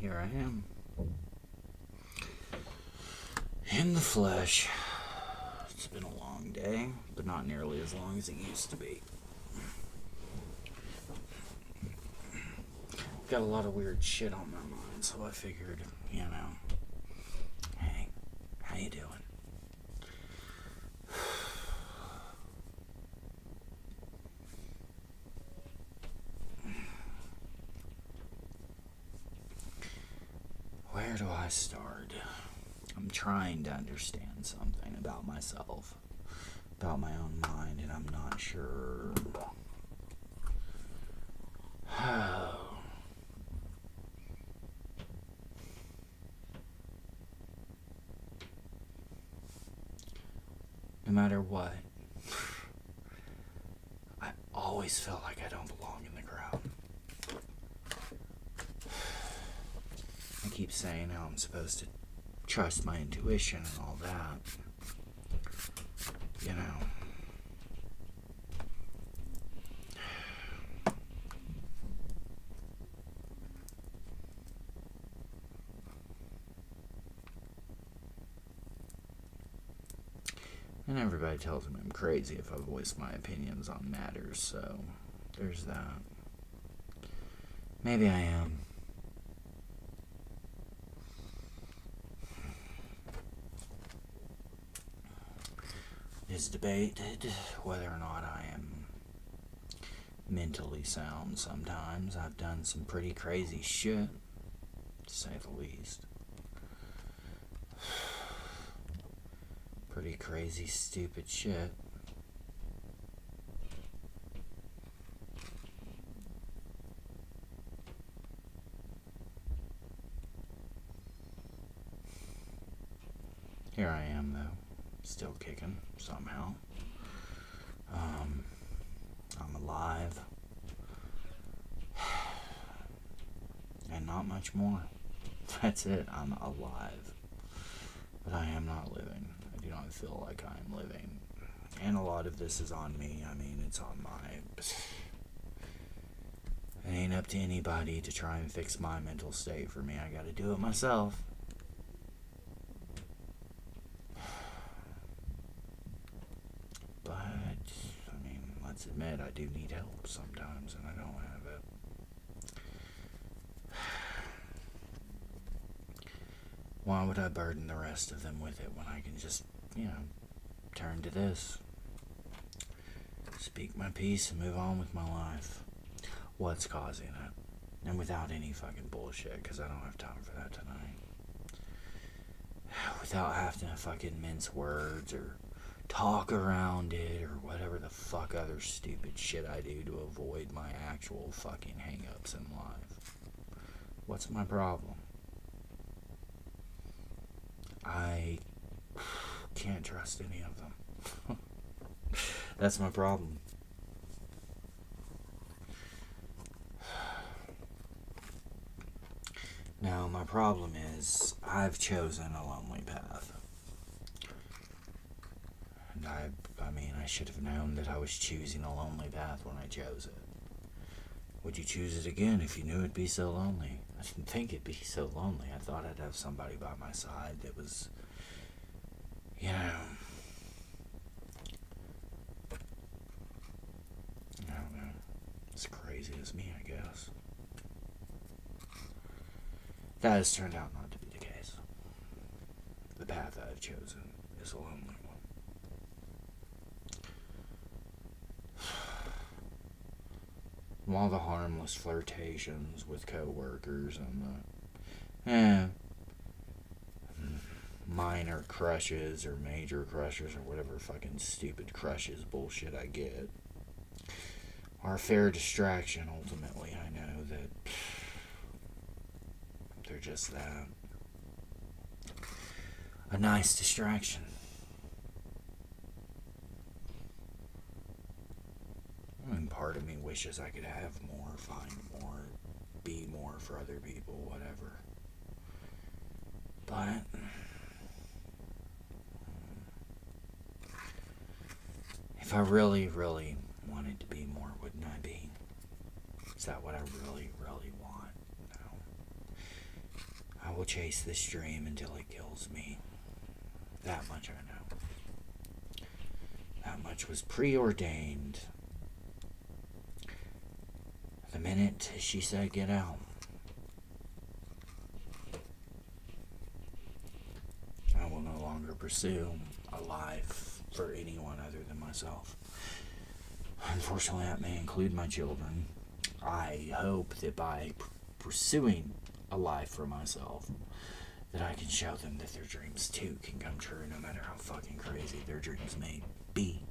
here I am. In the flesh. It's been a long day, but not nearly as long as it used to be. Got a lot of weird shit on my mind, so I figured, hey, how you doing? Where do I start? I'm trying to understand something about myself, about my own mind, and I'm not sure. No matter what, I always feel like I don't belong in the crowd. I keep saying how I'm supposed to trust my intuition and all that. And everybody tells me I'm crazy if I voice my opinions on matters, so there's that. Maybe I am. It's debated whether or not I am mentally sound sometimes. I've done some pretty crazy shit, to say the least. Pretty crazy, stupid shit. Here I am, though, still kicking somehow. I'm alive, and not much more. That's it. I'm alive, but I am not living. I do not feel like I am living, and a lot of this is on me. I mean, it's on my. It ain't up to anybody to try and fix my mental state for me. I gotta do it myself. But, I mean, let's admit, I do need help sometimes, and I don't have it. Why would I burden the rest of them with it when I can just, turn to this? Speak my piece and move on with my life. What's causing it? And without any fucking bullshit, because I don't have time for that tonight. Without having to fucking mince words or talk around it or whatever the fuck other stupid shit I do to avoid my actual fucking hang-ups in life. What's my problem? I can't trust any of them. That's my problem. Now, my problem is I've chosen a lonely path. And I should have known that I was choosing a lonely path when I chose it. Would you choose it again if you knew it'd be so lonely? I didn't think it'd be so lonely. I thought I'd have somebody by my side that was, I don't know, as crazy as me, I guess. That has turned out not to be the case. The path I've chosen is a lonely one. All the harmless flirtations with coworkers and the minor crushes or major crushes or whatever fucking stupid crushes bullshit I get are a fair distraction. Ultimately, I know that they're just that. A nice distraction. I mean, part of me wishes I could have more, find more, be more for other people, whatever. But if I really, really wanted to be more, wouldn't I be? Is that what I really, really want? No. will chase this dream until it kills me. That much I know. That much was preordained. The minute she said get out, I will no longer pursue a life for anyone other than myself. Unfortunately, that may include my children. I hope that by pursuing a life for myself, that I can show them that their dreams too can come true, no matter how fucking crazy their dreams may be.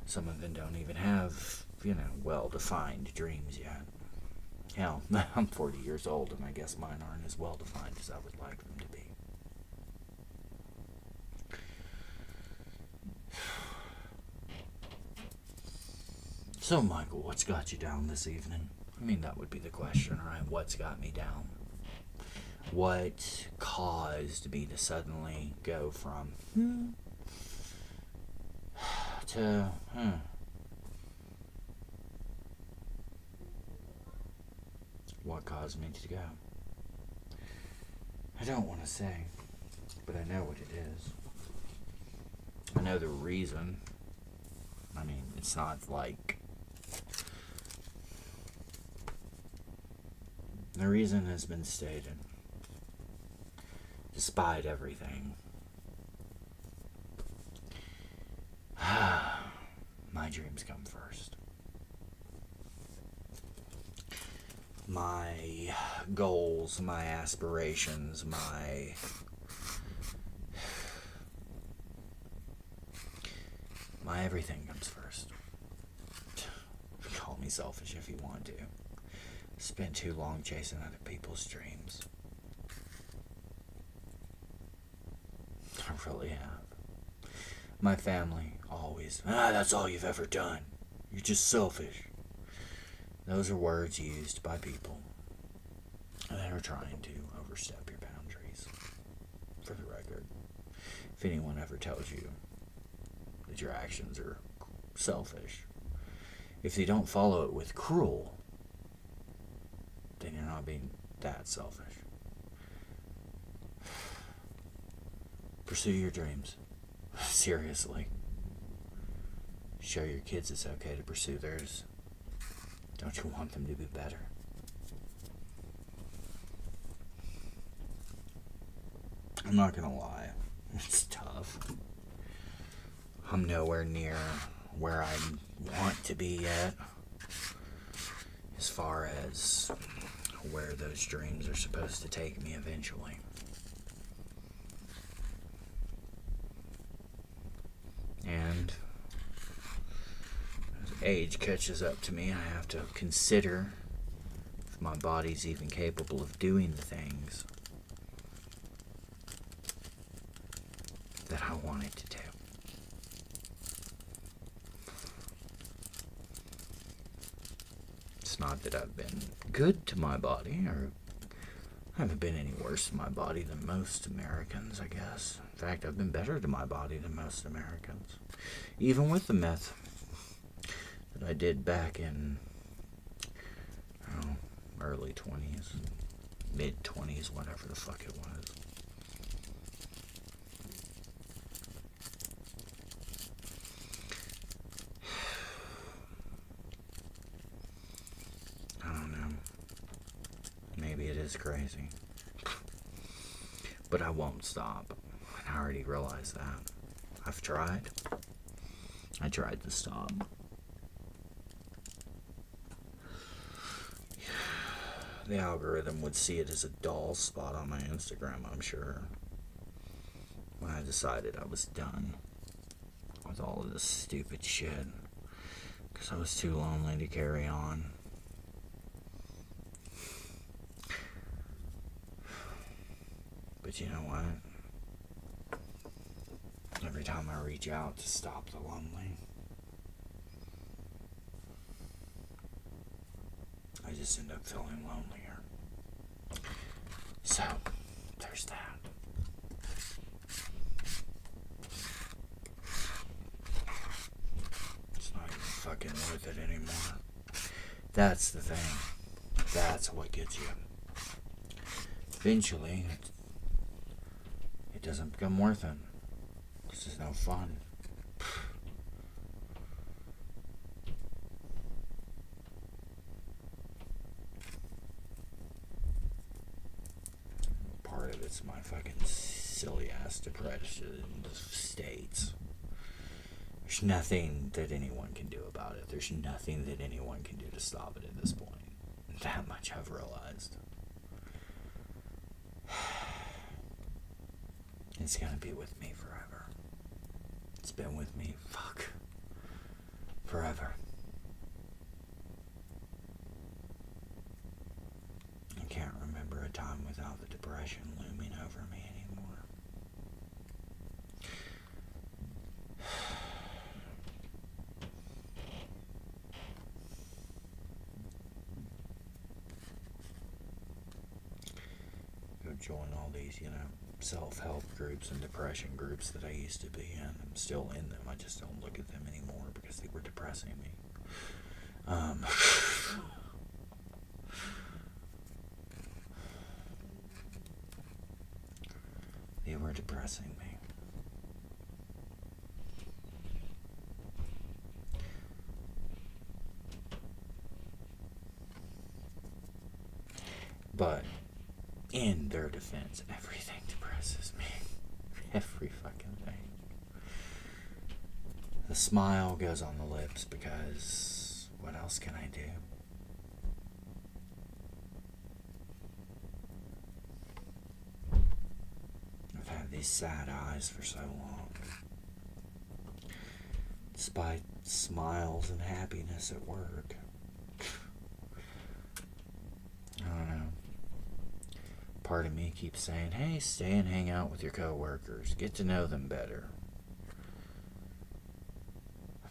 Some of them don't even have, well-defined dreams yet. Hell, I'm 40 years old, and I guess mine aren't as well-defined as I would like them to be. So, Michael, what's got you down this evening? I mean, that would be the question, right? What's got me down? What caused me to suddenly go from to What caused me to go? I don't want to say, but I know what it is. I know the reason. I mean, it's not like... The reason has been stated. Despite everything, my dreams come first. My goals, my aspirations, my everything comes first. Call me selfish if you want to. Spent too long chasing other people's dreams. I really have. My family always, that's all you've ever done. You're just selfish. Those are words used by people that are trying to overstep your boundaries. For the record, if anyone ever tells you that your actions are selfish, if they don't follow it with cruel, then you're not being that selfish. Pursue your dreams. Seriously. Show your kids it's okay to pursue theirs. Don't you want them to be better? I'm not gonna lie. It's tough. I'm nowhere near where I want to be yet, as far as where those dreams are supposed to take me eventually. And as age catches up to me, I have to consider if my body's even capable of doing the things that I want it to do. It's not that I've been good to my body, or I haven't been any worse to my body than most Americans, I guess. In fact, I've been better to my body than most Americans. Even with the meth that I did back in, early 20s, mid 20s, whatever the fuck it was. I don't know. Maybe it is crazy. But I won't stop. I already realized that. I've tried. I tried to stop. The algorithm would see it as a dull spot on my Instagram, I'm sure. When I decided I was done with all of this stupid shit. Because I was too lonely to carry on. But you know what? Every time I reach out to stop the lonely, I just end up feeling lonelier. So, there's that. It's not even fucking worth it anymore. That's the thing. That's what gets you. Eventually, doesn't become worth it. This is no fun. Part of it's my fucking silly ass depression states. There's nothing that anyone can do about it. There's nothing that anyone can do to stop it at this point. That much I've realized. It's gonna be with me forever. It's been with me, forever. I can't remember a time without the depression looming over me anymore. Go join all these, self-help groups and depression groups that I used to be in. I'm still in them. I just don't look at them anymore because they were depressing me. They were depressing me. But in their defense, everything depresses me. Every fucking thing. The smile goes on the lips because what else can I do? I've had these sad eyes for so long. Despite smiles and happiness at work. I don't know. Part of me keeps saying, hey, stay and hang out with your coworkers. Get to know them better.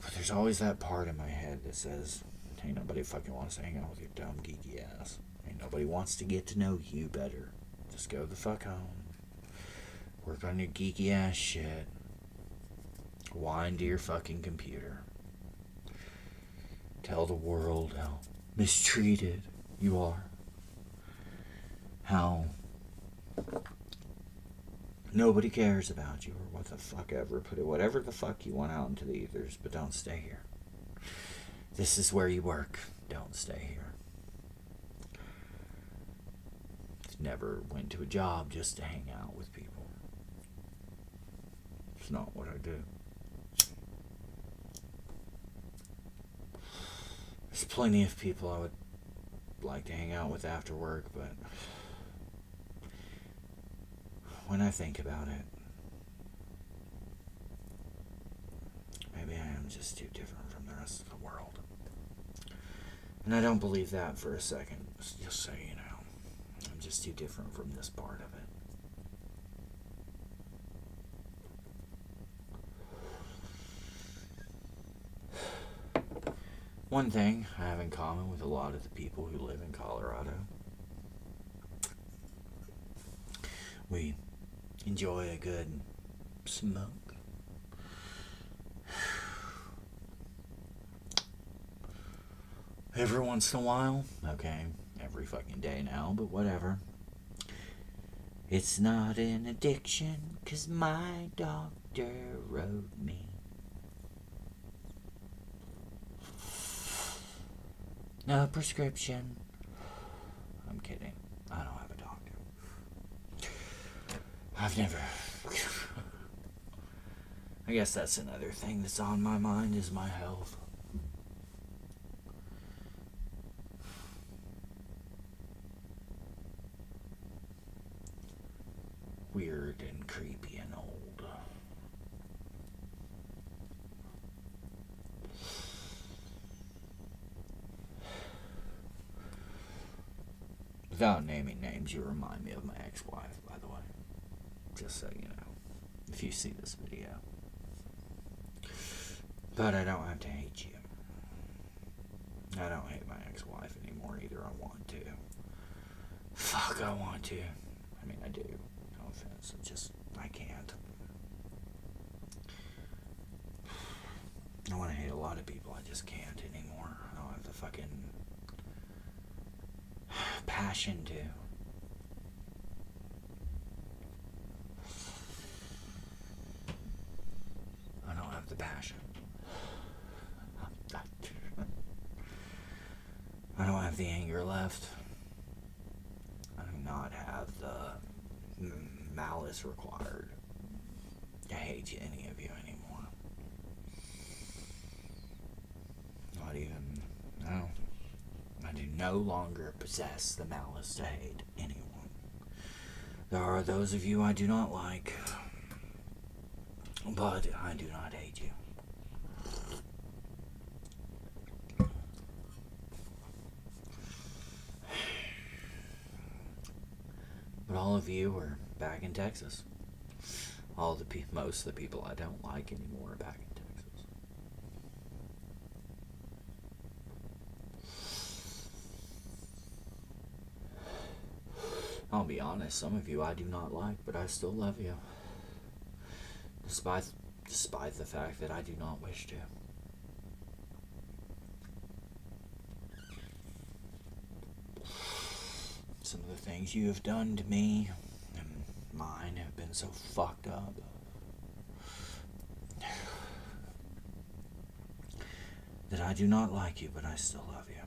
But there's always that part in my head that says, ain't nobody fucking wants to hang out with your dumb geeky ass. Ain't nobody wants to get to know you better. Just go the fuck home. Work on your geeky ass shit. Wind to your fucking computer. Tell the world how mistreated you are. How nobody cares about you or what the fuck ever. Put it whatever the fuck you want out into the ethers, but don't stay here. This is where you work. Don't stay here. Never went to a job just to hang out with people. It's not what I do. There's plenty of people I would like to hang out with after work, but when I think about it, maybe I am just too different from the rest of the world. And I don't believe that for a second, just so you know. I'm just too different from this part of it. One thing I have in common with a lot of the people who live in Colorado, we enjoy a good smoke. Every once in a while, okay, every fucking day now, but whatever. It's not an addiction, 'cause my doctor wrote me. No prescription. I'm kidding. I don't have a doctor. I've never... I guess that's another thing that's on my mind is my health. Weird and creepy and old. Without naming names, you remind me of my ex-wife, by the way. Just so you know, if you see this video. But I don't have to hate you. I don't hate my ex-wife anymore either. I want to. Fuck, I want to. I mean, I do. No offense. I can't. I want to hate a lot of people. I just can't anymore. I don't have the fucking passion to. have the anger left. I do not have the malice required to hate any of you anymore. Not even, no. I do no longer possess the malice to hate anyone. There are those of you I do not like, but I do not hate you. But all of you are back in Texas. Most of the people I don't like anymore are back in Texas. I'll be honest, some of you I do not like, but I still love you. Despite the fact that I do not wish to. Some of the things you have done to me and mine have been so fucked up. That I do not like you, but I still love you.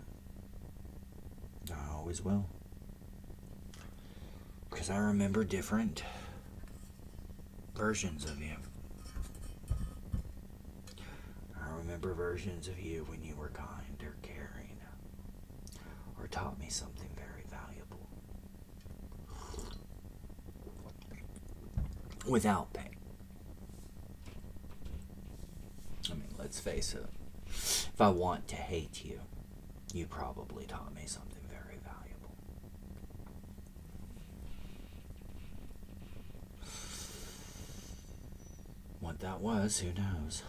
I always will. Because I remember different versions of you. I remember versions of you when you were kind or caring or taught me something very valuable. Without pain. I mean, let's face it. If I want to hate you, you probably taught me something very valuable. What that was, who knows?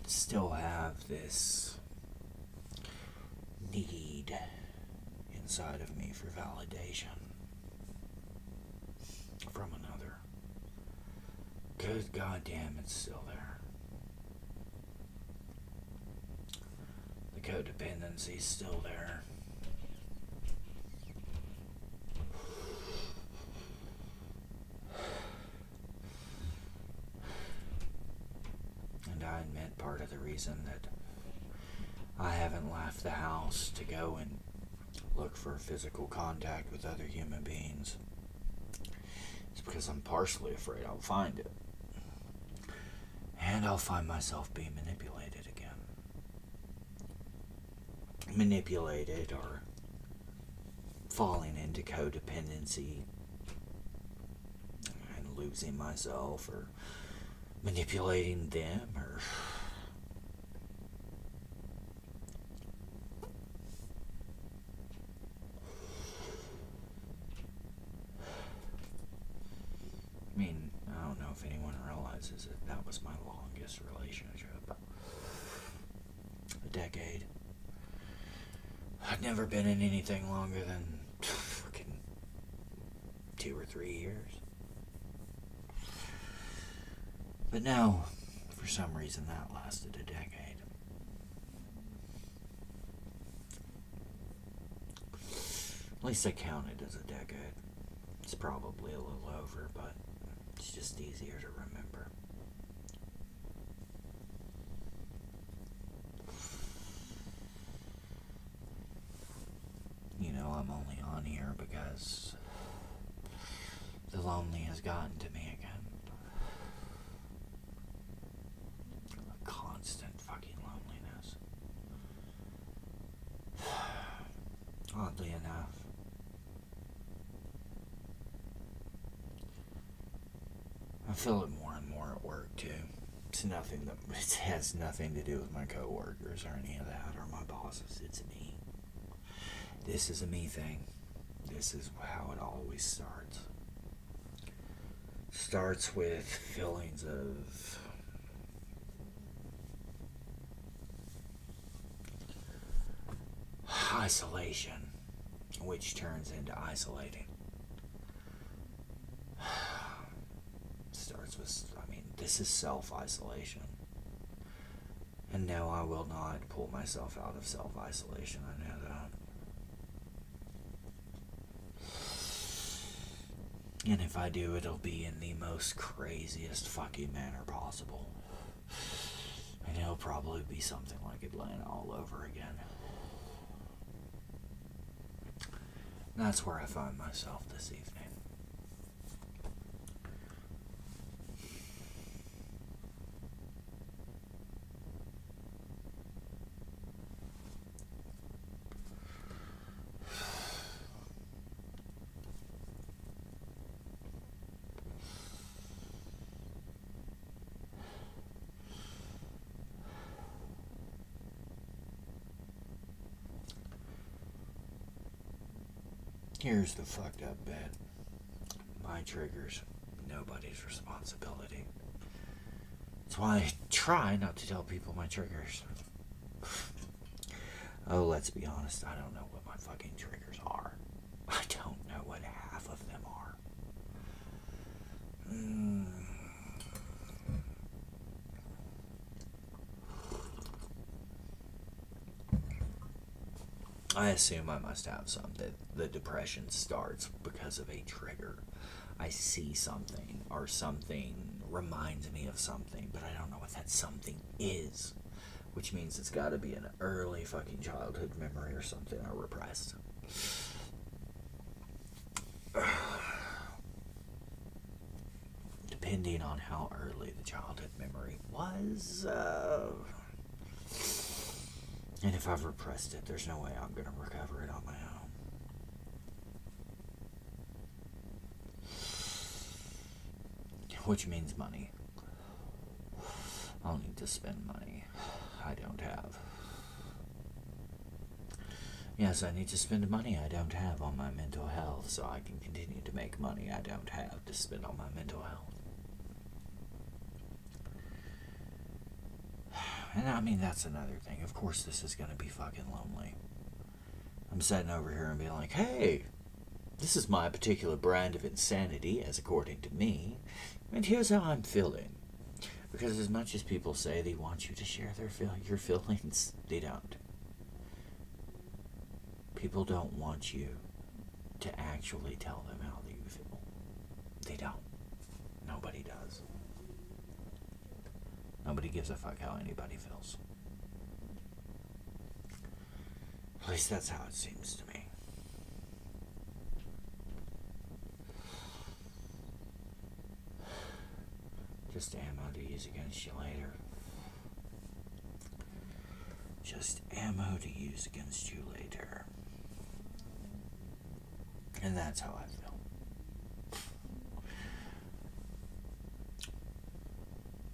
Still have this need inside of me for validation from another. Good goddamn, it's still there. The codependency's still there. And I admit part of the reason that I haven't left the house to go and look for physical contact with other human beings is because I'm partially afraid I'll find it. And I'll find myself being manipulated again. Manipulated or falling into codependency and losing myself or manipulating them or I mean, I don't know if anyone realizes it. That was my longest relationship. A decade. I'd never been in anything longer than fucking 2 or 3 years. But no, for some reason that lasted a decade. At least I counted as a decade. It's probably a little over, but it's just easier to remember. You know, I'm only on here because the lonely has gotten to me again. A constant fucking loneliness. Oddly enough. I feel it more and more at work too. It has nothing to do with my coworkers or any of that or my bosses. It's me. This is a me thing. This is how it always starts. Starts with feelings of isolation, which turns into isolating. This is self-isolation. And no, I will not pull myself out of self-isolation. I know that. And if I do, it'll be in the most craziest fucking manner possible. And it'll probably be something like Atlanta all over again. And that's where I find myself this evening. Here's the fucked up bit. My triggers, nobody's responsibility. That's why I try not to tell people my triggers. Oh, let's be honest, I don't know what my fucking triggers are. I don't know what half of them are. I assume I must have some, that the depression starts because of a trigger. I see something, or something reminds me of something, but I don't know what that something is. Which means it's gotta be an early fucking childhood memory or something I repressed. Depending on how early the childhood memory was, and if I've repressed it, there's no way I'm going to recover it on my own. Which means money. I'll need to spend money I don't have. Yes, I need to spend money I don't have on my mental health so I can continue to make money I don't have to spend on my mental health. And I mean, that's another thing. Of course, this is going to be fucking lonely. I'm sitting over here and being like, hey, this is my particular brand of insanity, as according to me, and here's how I'm feeling. Because as much as people say they want you to share your feelings, they don't. People don't want you to actually tell them how you feel. They don't. Nobody does. Nobody gives a fuck how anybody feels. At least that's how it seems to me. Just ammo to use against you later. Just ammo to use against you later. And that's how I feel.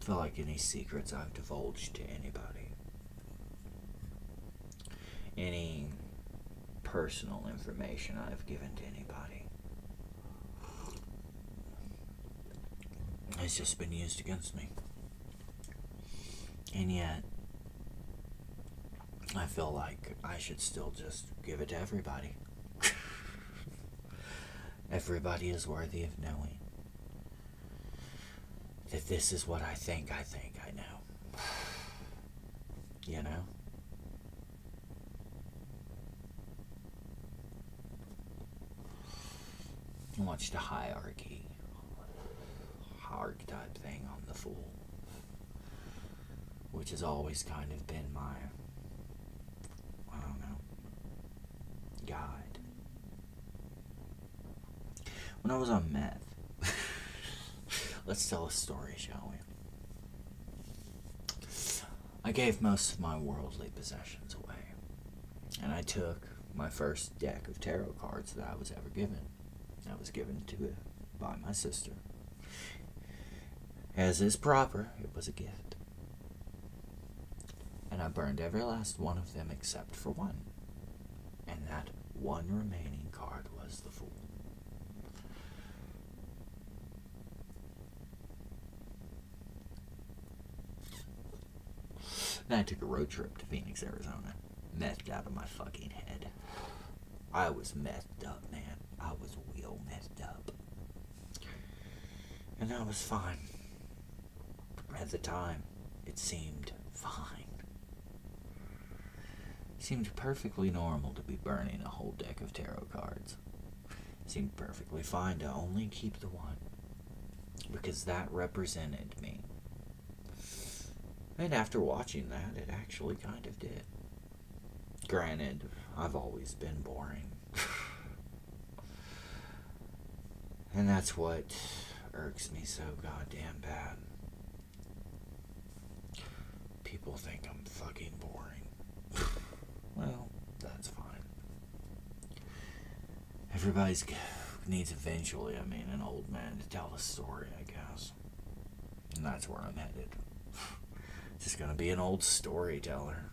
I feel like any secrets I've divulged to anybody, any personal information I've given to anybody, has just been used against me. And yet, I feel like I should still just give it to everybody. Everybody is worthy of knowing that this is what I think I know. You know? I watched the hierarchy archetype thing on The Fool, which has always kind of been my, I don't know, guide. When I was on meth, let's tell a story, shall we? I gave most of my worldly possessions away, and I took my first deck of tarot cards that I was ever given. That was given to by my sister. As is proper, it was a gift. And I burned every last one of them except for one. And that one remaining card was the Fool. Then I took a road trip to Phoenix, Arizona. Methed out of my fucking head. I was methed up, man. I was real methed up. And I was fine. At the time, it seemed fine. It seemed perfectly normal to be burning a whole deck of tarot cards. It seemed perfectly fine to only keep the one, because that represented me. And after watching that, it actually kind of did. Granted, I've always been boring. And that's what irks me so goddamn bad. People think I'm fucking boring. Well, that's fine. Everybody needs eventually, an old man to tell a story, I guess. And that's where I'm headed. Just gonna be an old storyteller.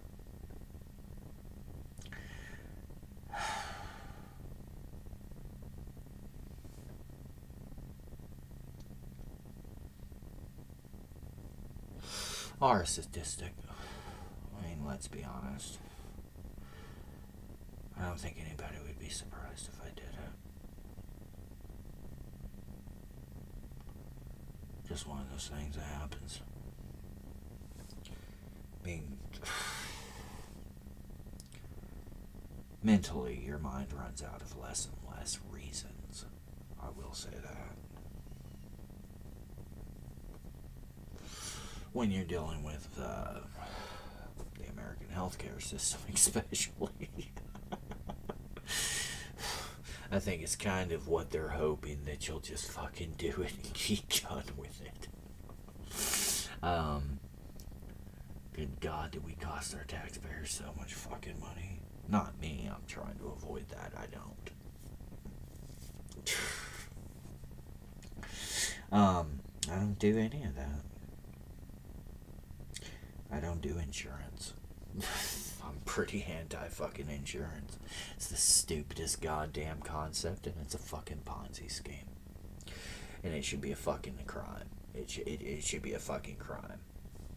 Are sadistic. Let's be honest. I don't think anybody would be surprised if I did it. Just one of those things that happens. Mentally, your mind runs out of less and less reasons. I will say that. When you're dealing with the American healthcare system, especially. I think it's kind of what they're hoping, that you'll just fucking do it and keep done with it. Good God, did we cost our taxpayers so much fucking money? Not me, I'm trying to avoid that, I don't. I don't do any of that. I don't do insurance. I'm pretty anti-fucking insurance. It's the stupidest goddamn concept, and it's a fucking Ponzi scheme. And it should be a fucking crime. It should be a fucking crime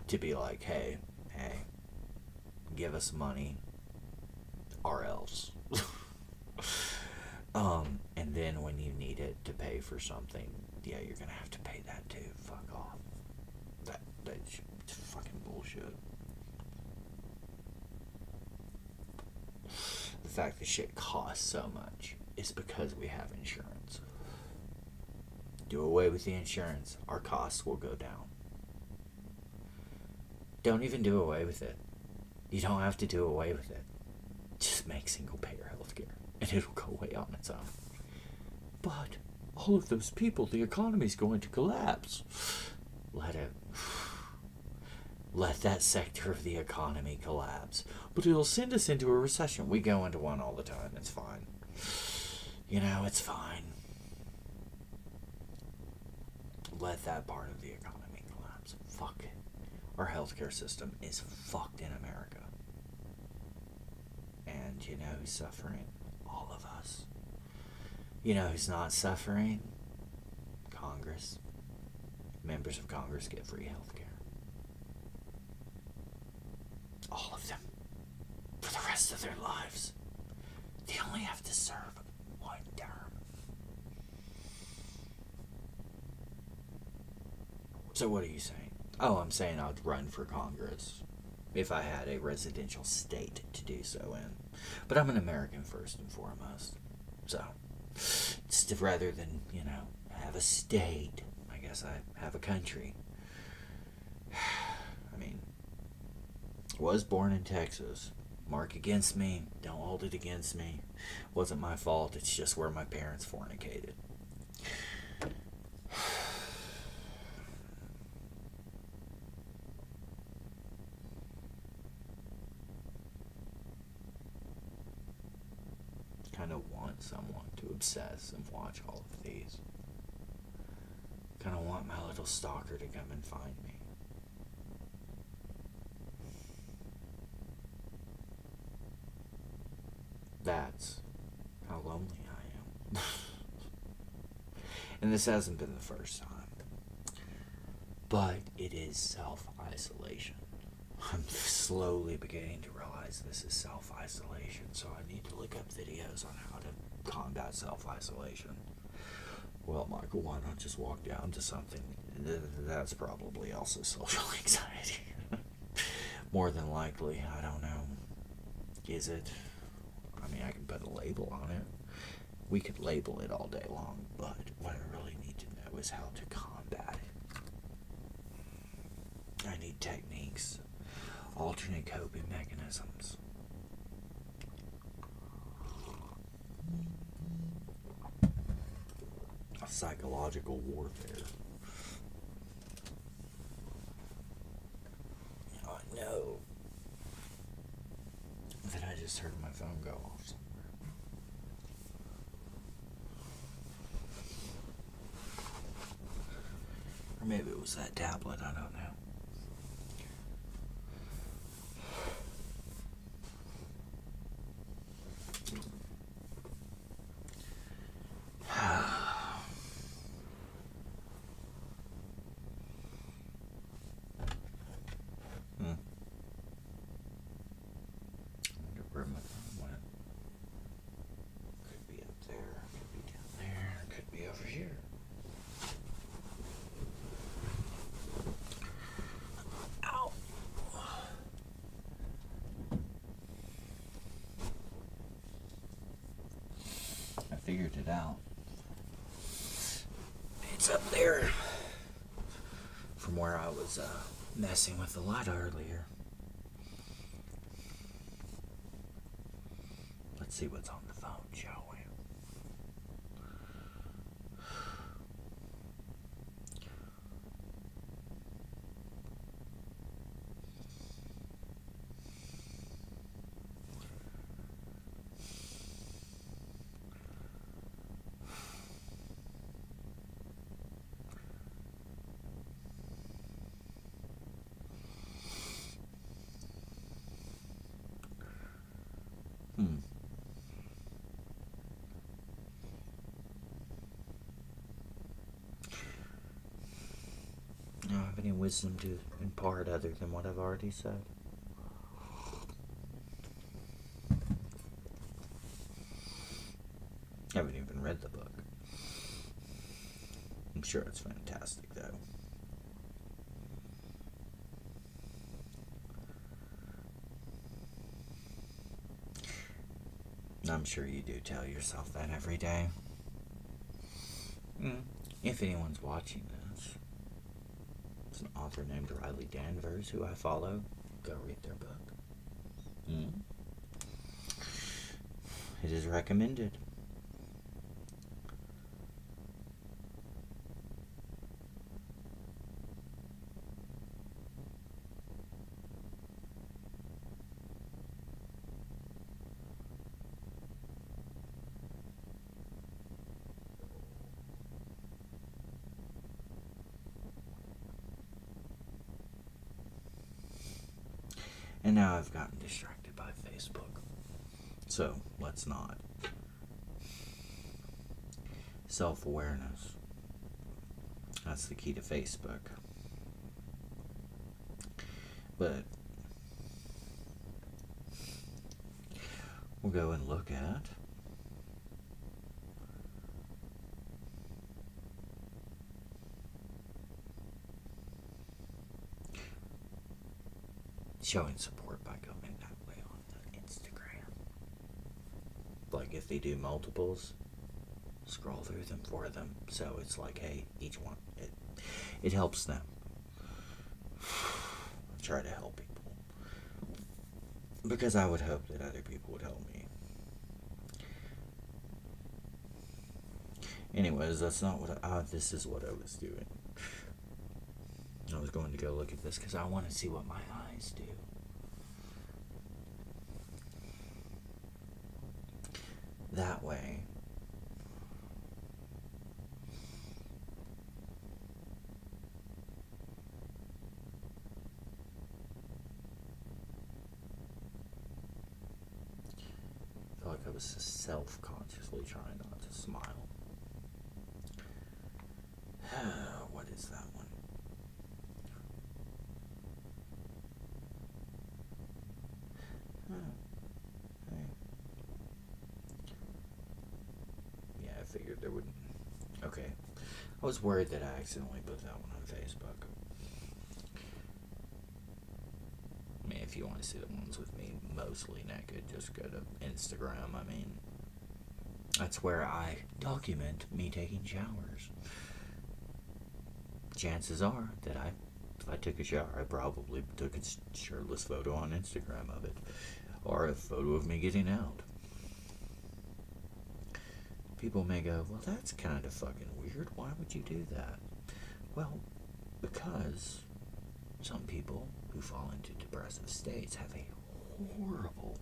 to be like, hey, give us money, or else. And then when you need it to pay for something, yeah, you're gonna have to pay that too. Fuck off. That's fucking bullshit. The fact that shit costs so much is because we have insurance. Do away with the insurance, our costs will go down. Don't even do away with it. You don't have to do away with it. Just make single payer healthcare, and it'll go away on its own. But all of those people, the economy's going to collapse. Let that sector of the economy collapse. But it'll send us into a recession. We go into one all the time. It's fine. It's fine. Let that part of the economy collapse. Fuck it. Our healthcare system is fucked in America. And you know who's suffering? All of us. You know who's not suffering? Congress. Members of Congress get free healthcare. All of them. For the rest of their lives. They only have to serve one term. So what are you saying? Oh, I'm saying I'd run for Congress if I had a residential state to do so in. But I'm an American first and foremost. So, just rather than, have a state, I guess I have a country. Was born in Texas. Mark against me. Don't hold it against me. Wasn't my fault. It's just where my parents fornicated. Kind of want someone to obsess and watch all of these. Kind of want my little stalker to come and find me. That's how lonely I am. And this hasn't been the first time. But it is self-isolation. I'm slowly beginning to realize this is self-isolation, so I need to look up videos on how to combat self-isolation. Well, Michael, why not just walk down to something? That's probably also social anxiety. More than likely, I don't know. Is it? I can put a label on it. We could label it all day long, but what I really need to know is how to combat it. I need techniques, alternate coping mechanisms. Psychological warfare. I know that I just heard my phone go off somewhere. Or maybe it was that tablet, I don't know. Where my phone went. Could be up there, could be down there, could be over here. Ow! I figured it out. It's up there. From where I was messing with the light earlier. Let's see what's on the phone, shall we? Do I have any wisdom to impart other than what I've already said? I haven't even read the book. I'm sure it's fantastic, though. I'm sure you do tell yourself that every day. If anyone's watching this, it's an author named Riley Danvers who I follow. Go read their book. It is recommended. And now I've gotten distracted by Facebook. So, let's not. Self-awareness. That's the key to Facebook. But we'll go and look at showing support by going that way on the Instagram. Like if they do multiples, scroll through them for them. So it's like, hey, each one, it helps them. I try to help people. Because I would hope that other people would help me. Anyways, that's not what this is what I was doing. I was going to go look at this because I want to see what my eyes do. That way, I feel like I was self-consciously trying not to smile. What is that one? Yeah, I figured there wouldn't. Okay. I was worried that I accidentally put that one on Facebook. I mean, if you want to see the ones with me mostly naked, just go to Instagram. I mean, that's where I document me taking showers. Chances are that I If I took a shower, I probably took a shirtless photo on Instagram of it, or a photo of me getting out. People may go, well, that's kind of fucking weird. Why would you do that? Well, because some people who fall into depressive states have a horrible,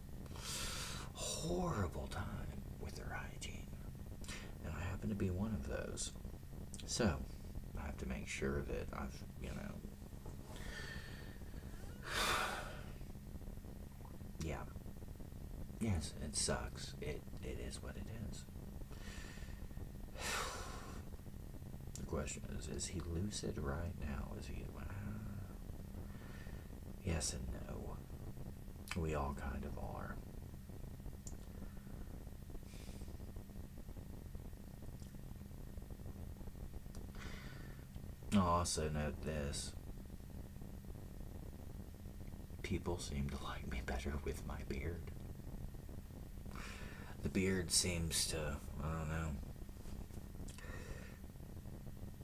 horrible time with their hygiene. And I happen to be one of those. So, I have to make sure that I've, yeah. Yes, it sucks. It is what it is. The question is he lucid right now? Is he... yes and no. We all kind of are. I'll also note this. People seem to like me better with my beard. The beard seems to, I don't know.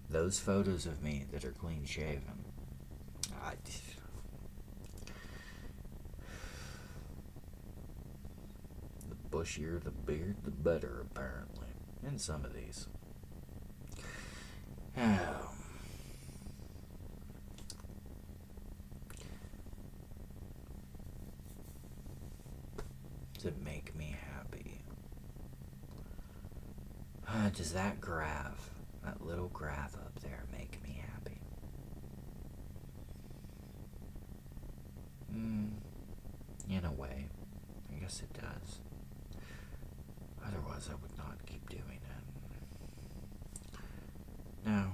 Those photos of me that are clean shaven, the bushier the beard, the better, apparently. In some of these. Oh. Does it make me happy? Does that graph, that little graph up there, make me happy? In a way. I guess it does. Otherwise, I would not keep doing it. No,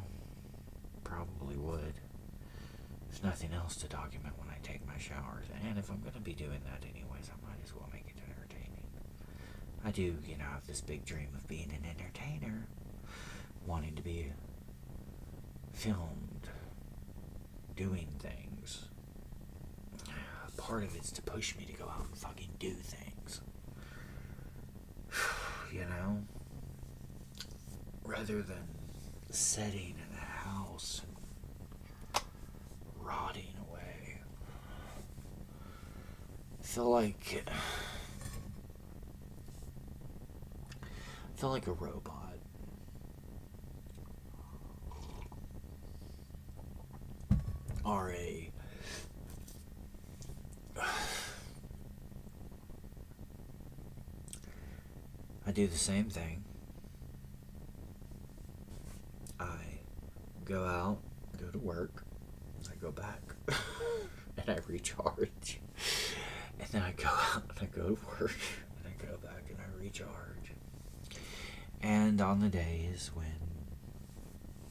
probably would. There's nothing else to document when I take my showers, and if I'm going to be doing that anyways, I might as well make it entertaining. I do, have this big dream of being an entertainer, wanting to be filmed, doing things. Part of it's to push me to go out and fucking do things. Rather than sitting in a house and rotting away. I feel like a robot. Or I do the same thing. I go out, go to work, I go back, and I recharge. And then I go out and I go to work, and I go back and I recharge. And on the days when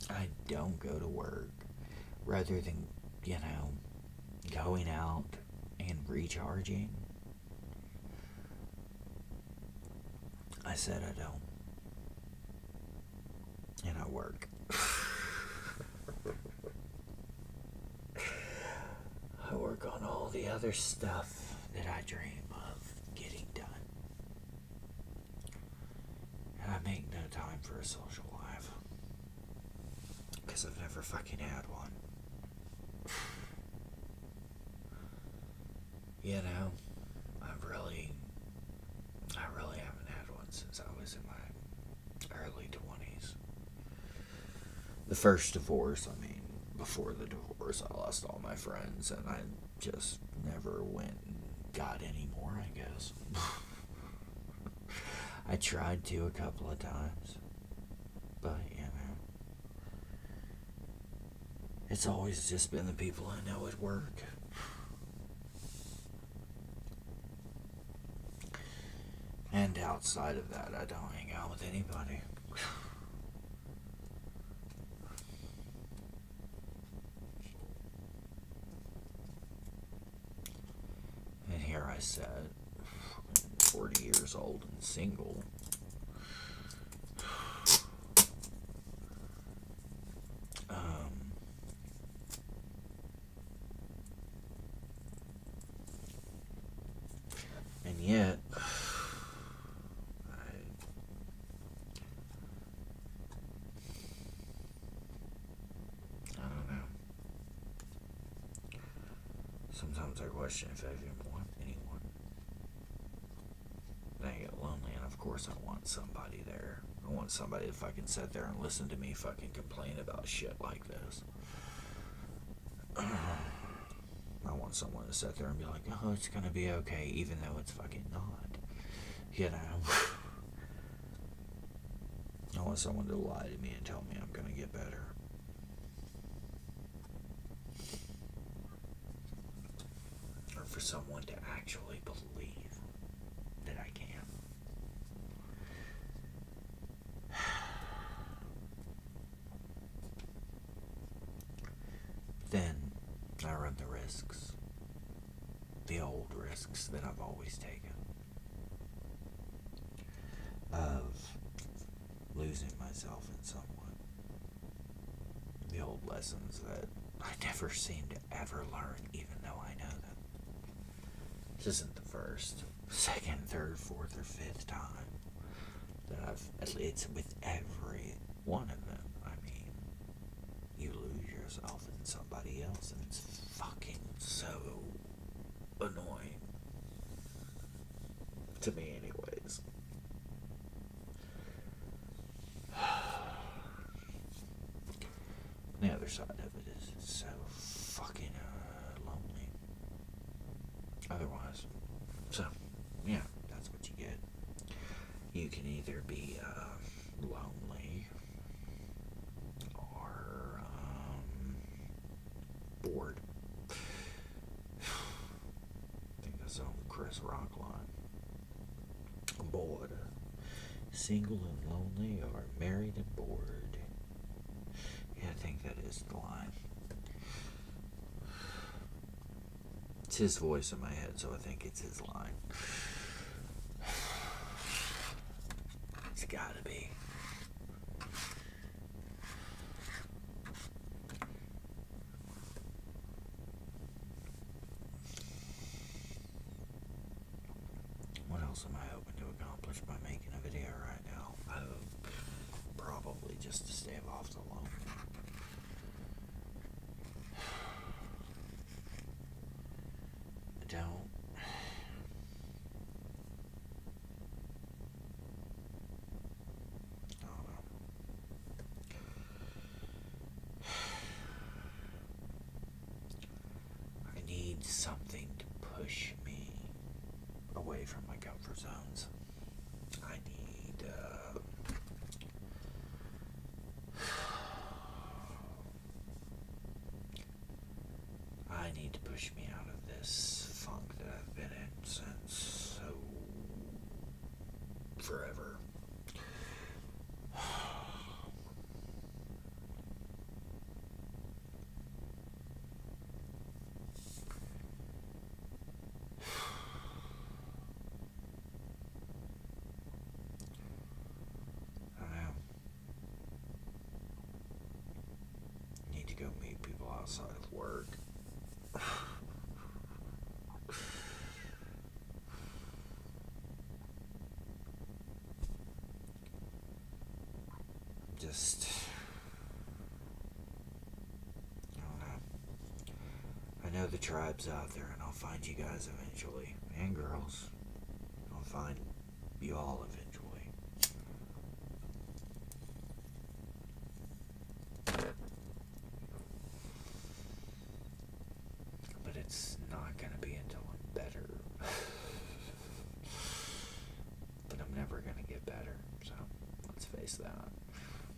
I don't go to work, rather than, going out and recharging, I said I don't. And I work. I work on all the other stuff that I dream of getting done. And I make no time for a social life. Because I've never fucking had one. I really haven't had one since I was in my early 20s. The first divorce, before the divorce, I lost all my friends, and I just never went and got any more, I guess. I tried to a couple of times, but, it's always just been the people I know at work. And outside of that, I don't hang out with anybody. And here I sat, 40 years old and single. And yet, I don't know. Sometimes I question if I even want anyone. Then I get lonely, and of course I want somebody there. I want somebody to fucking sit there and listen to me fucking complain about shit like this. I want someone to sit there and be like, oh, it's gonna be okay, even though it's fucking not. You know? I want someone to lie to me and tell me I'm gonna get better. Or for someone to actually believe that I can. Then I run the risks. The old risks that I've always taken. Of losing myself in someone. The old lessons that I never seem to ever learn, even though I know them. This isn't the first, second, third, fourth, or fifth time that it's with every one of them. I mean, you lose yourself in somebody else, and it's fucking so annoying. To me, anyways. The other side of it is so fucking lonely. Otherwise. So, yeah, that's what you get. You can either be lonely or bored. I think that's on Chris Rock line. Bored. Single and lonely, or married and bored. Yeah, I think that is the line. It's his voice in my head, so I think it's his line. It's gotta be. What else am I hoping to accomplish by making a video right now? Probably just to stave off the loan. I don't know. I need something to push me away from my comfort zones. I need to push me out of this funk that I've been in since forever. Need to go meet people outside of work. Just, I don't know. I know the tribe's out there, and I'll find you guys eventually. And girls. I'll find you all eventually. But it's not gonna be until I'm better. But I'm never gonna get better, so let's face that.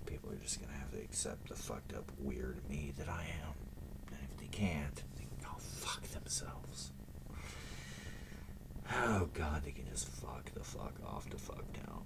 People are just gonna have to accept the fucked up weird me that I am. And if they can't, they can go fuck themselves. Oh god, they can just fuck the fuck off to fuck down.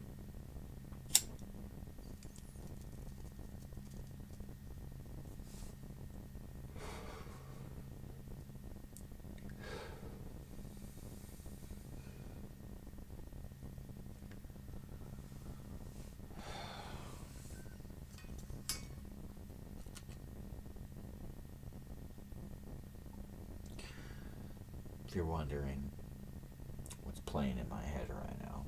If you're wondering what's playing in my head right now,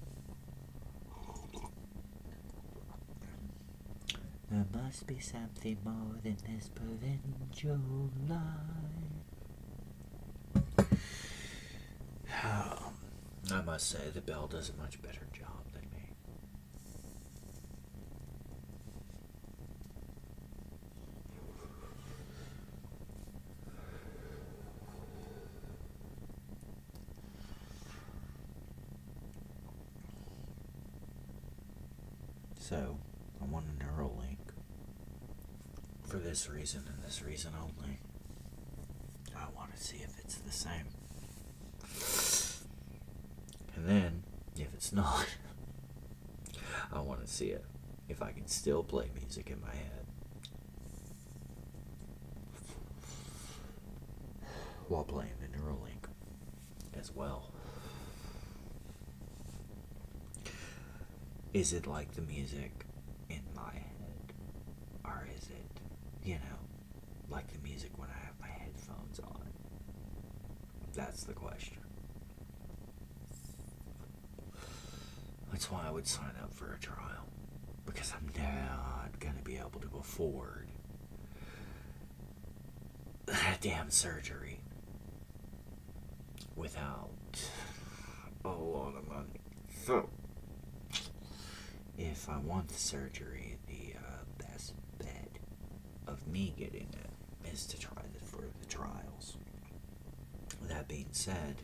there must be something more than this provincial life. I must say that Belle does a much better job than me. So, I want a Neuralink for this reason and this reason only. I want to see if it's the same. And then, if it's not, I want to see it if I can still play music in my head while playing the Neuralink as well. Is it like the music in my head? Or is it, like the music when I have my headphones on? That's the question. That's why I would sign up for a trial. Because I'm not going to be able to afford that damn surgery without a lot of money. So, if I want the surgery, the best bet of me getting it is to try for the trials. That being said,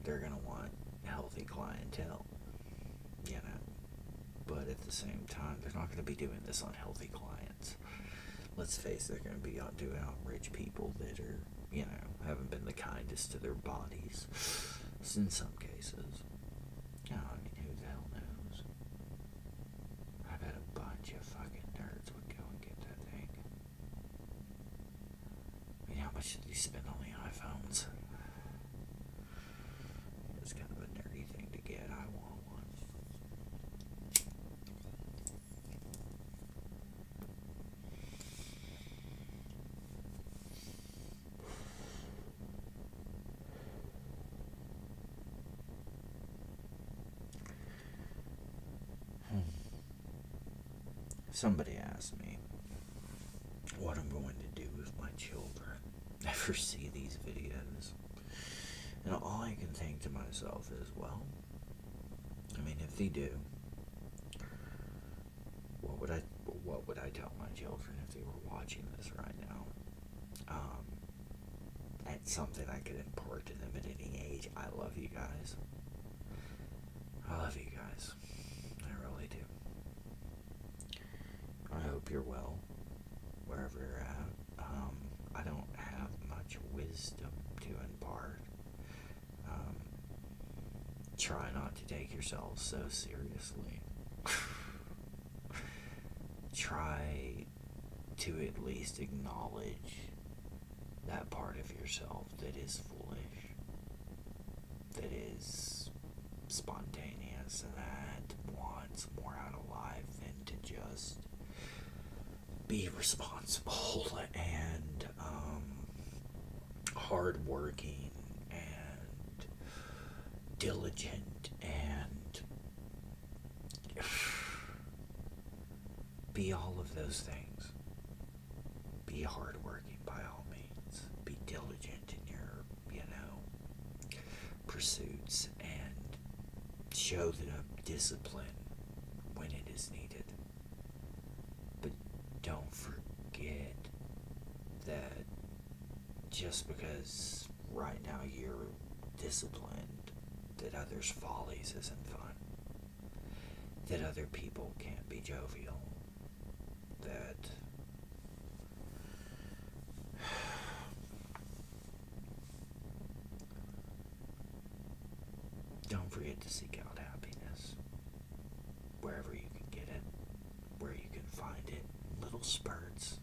they're going to want healthy clientele, but at the same time, they're not going to be doing this on healthy clients. Let's face it, they're going to be doing it on rich people that are, haven't been the kindest to their bodies in some cases. Who the hell knows? I bet a bunch of fucking nerds would go and get that thing. How much did you spend on the iPhones? It's kind of a nerdy thing to get. I want one. Somebody asked me what I'm going to do with my children. Never see these videos. And all I can think to myself is, well, if they do, what would I tell my children if they were watching this right now? That's something I could impart to them at any age. I love you guys. I love you guys. I really do. I hope you're well, wherever you're at. I don't have much wisdom to impart. Try not to take yourselves so seriously. Try to at least acknowledge that part of yourself that is foolish, that is spontaneous, and that wants more out of life than to just be responsible and hardworking and diligent and be all of those things. Be hardworking by all means. Be diligent in your, pursuits, and show the discipline when it is needed. But don't forget that just because right now you're disciplined, that others' follies isn't fun. That other people can't be jovial. That don't forget to seek out happiness wherever you can get it, where you can find it, little spurts.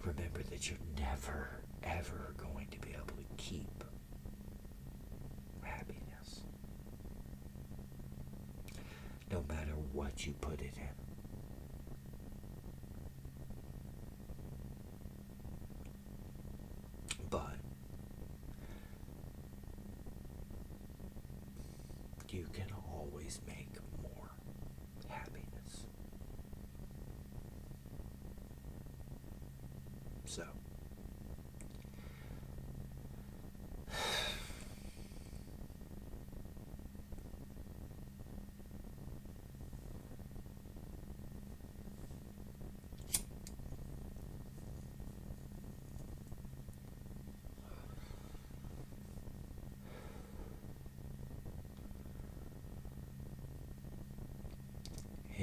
Remember that you're never, ever going to be able to keep happiness, no matter what you put it in. But you can always make more happiness. So,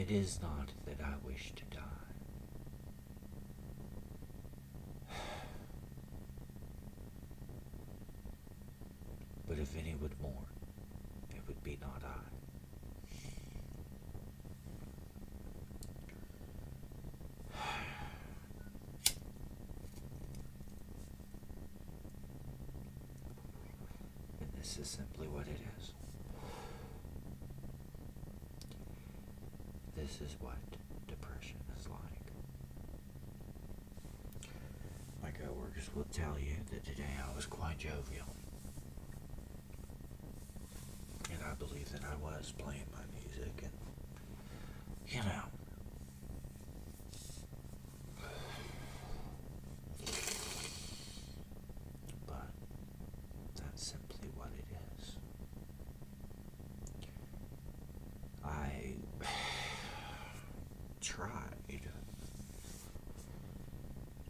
It is not that I wish to die. But if any would mourn, it would be not I. And this is simply what it is. This is what depression is like. My coworkers will tell you that today I was quite jovial. And I believe that I was playing my music and, you know, but that's simply what it is. I tried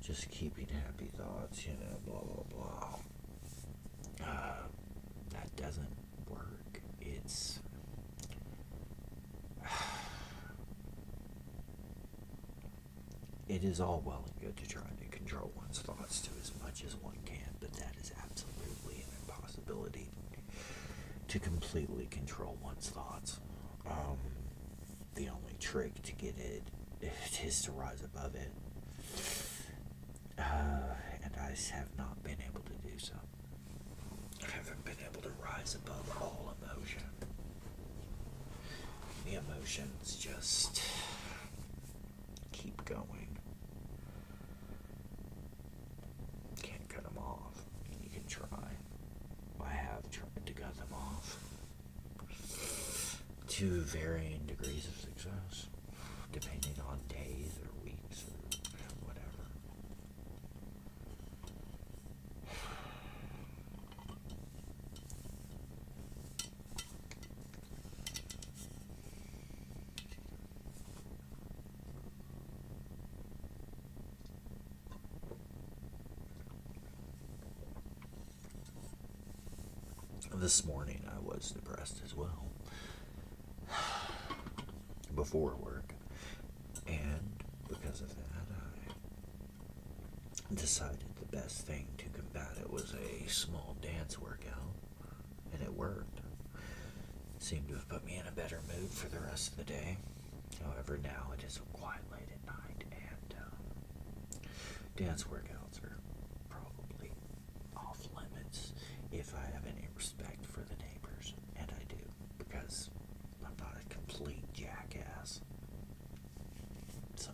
just keeping happy thoughts, you know, blah, blah, blah. That doesn't work. It is all well and good to try to control one's thoughts to as much as one can, but that is absolutely an impossibility to completely control one's thoughts. The only trick to get it is to rise above it. And I have not been able to do so. I haven't been able to rise above all emotion. The emotions just keep going. Can't cut them off. You can try. I have tried to cut them off to varying degrees of success, depending on days or weeks or whatever. This morning I was depressed as well. Before work. And because of that, I decided the best thing to combat it was a small dance workout. And it worked. Seemed to have put me in a better mood for the rest of the day. However, now it is quite late at night, and dance workouts are probably off limits if I have any respect for the neighbors, and I do, because I'm not a complete jackass. So,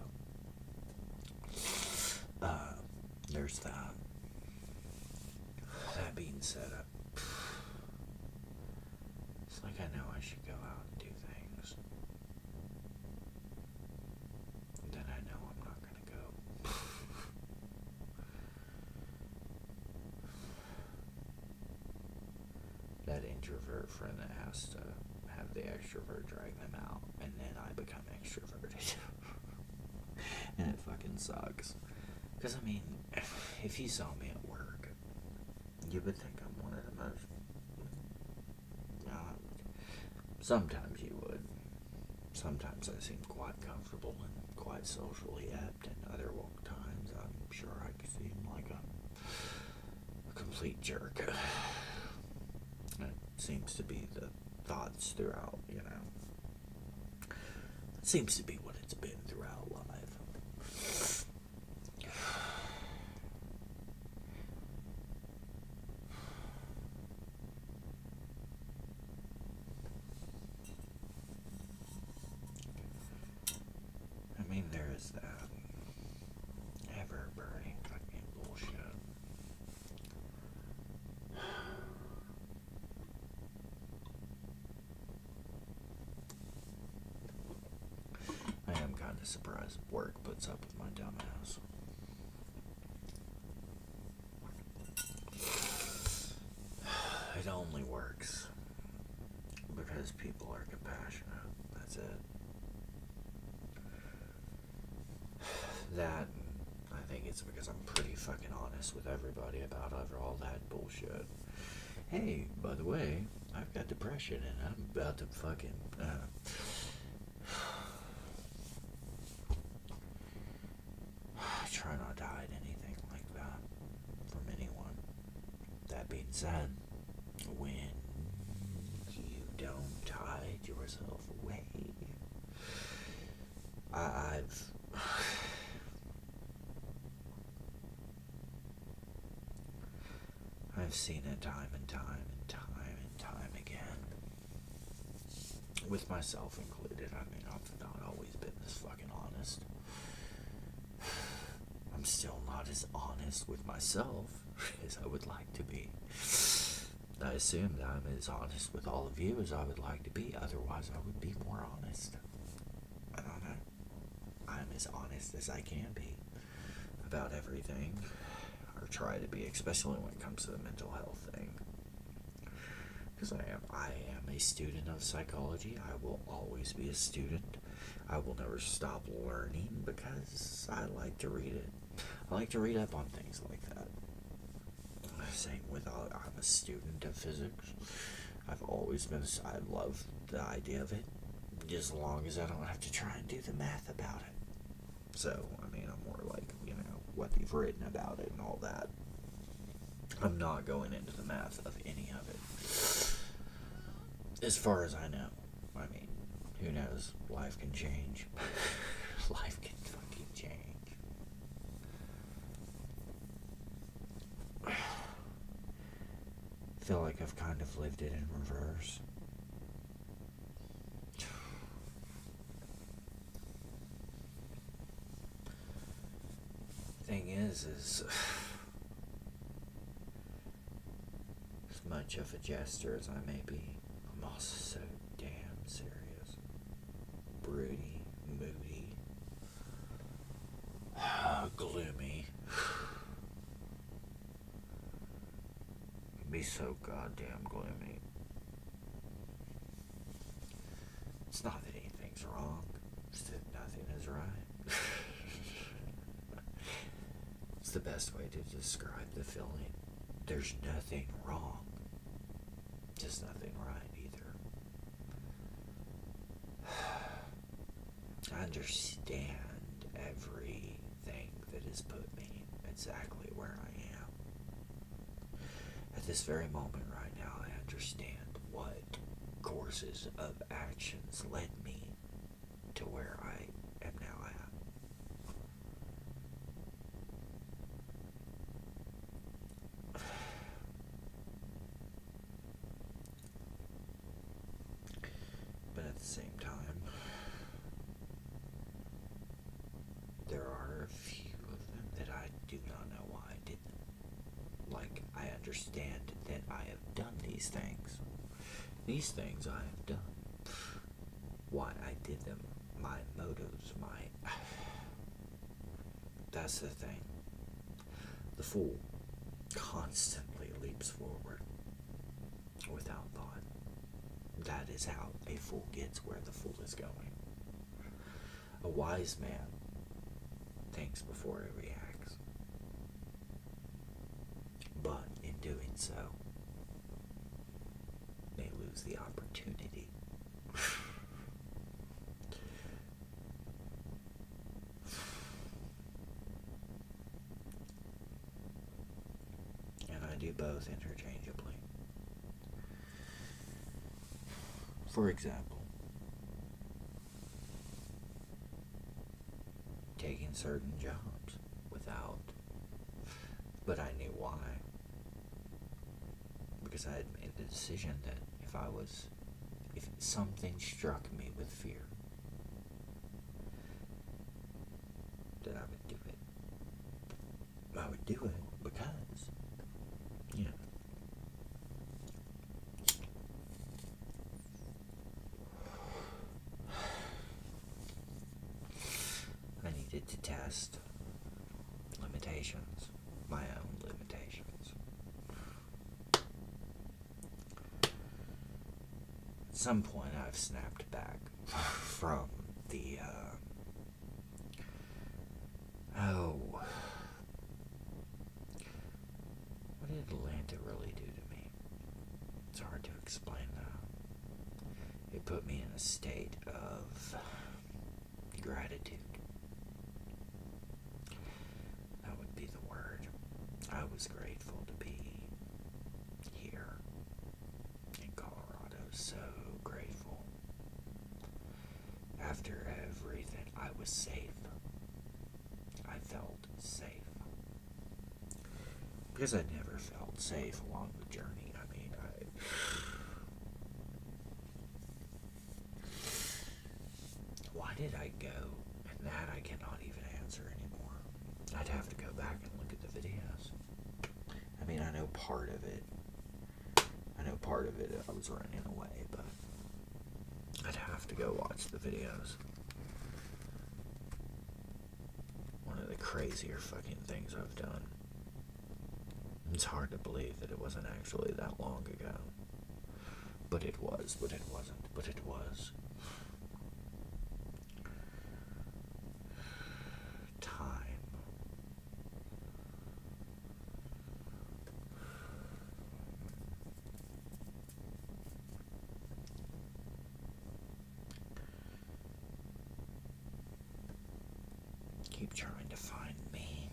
there's that. That being said, it's like I know I should go out and do things. And then I know I'm not gonna go. That introvert friend that has to have the extrovert drag them out, and then I become extroverted. And it fucking sucks. Because, I mean, if you saw me at work, you would think I'm one of the most... sometimes you would. Sometimes I seem quite comfortable and quite socially apt, and other times I'm sure I could seem like a complete jerk. It seems to be the thoughts throughout, you know. It seems to be what it's been throughout life. I mean, there is that ever-burning fucking bullshit. I am kind of surprised work puts up with my dumb ass. It only works because people are compassionate. That's it. That, I think it's because I'm pretty fucking honest with everybody about all that bullshit. Hey, by the way, I've got depression and I'm about to fucking that being said, when you don't hide yourself away, I've I've seen it time and time and time and time again. With myself included. I mean, I've not always been this fucking honest. I'm still not as honest with myself as I would like to be. I assume that I'm as honest with all of you as I would like to be. Otherwise, I would be more honest. I don't know. I'm as honest as I can be about everything. Or try to be, especially when it comes to the mental health thing. Because I am a student of psychology. I will always be a student. I will never stop learning because I like to read it. I like to read up on things like that. Same with, I'm a student of physics. I've always been, I love the idea of it, just as long as I don't have to try and do the math about it. So, I mean, I'm more like, what they've written about it and all that. I'm not going into the math of any of it. As far as I know. I mean, who knows? Life can change. Life can fucking change. I feel like I've kind of lived it in reverse. Thing is as much of a jester as I may be, I'm also so damn serious. Broody, moody, gloomy. Be so goddamn gloomy. It's not that anything's wrong, it's that nothing is right. It's the best way to describe the feeling. There's nothing wrong, just nothing right either. I understand everything that has put me exactly where I am. At this very moment right now, I understand what courses of actions led me to where I am now at. But at the same time, there are a few of them that I do not know why I did them. Like, I understand that I have done these things. These things I have done. Why I did them. My motives, That's the thing. The fool constantly leaps forward without thought. That is how a fool gets where the fool is going. A wise man thinks before he reacts. But in doing so, may lose the opportunity. And I do both interchangeably. For example, taking certain jobs but I knew why. Because I had made the decision that if something struck me with fear, that I would do it. I would do it because, I needed to test limitations, my own limitations. At some point I've snapped back from the, what did Atlanta really do to me? It's hard to explain now. It put me in a state of gratitude. That would be the word. I was grateful to be Because I never felt safe along the journey. I mean, why did I go? And that I cannot even answer anymore. I'd have to go back and look at the videos. I mean, I know part of it. I was running away, but I'd have to go watch the videos. One of the crazier fucking things I've done. It's hard to believe that it wasn't actually that long ago. But it was, but it wasn't, but it was. Time. Keep trying to find me.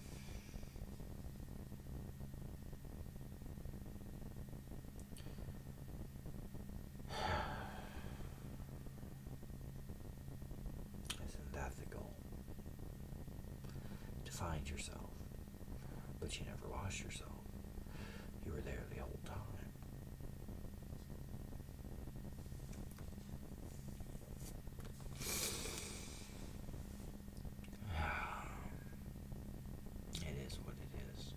Isn't that the goal? To find yourself. But you never lost yourself. You were there the whole time. It is what it is.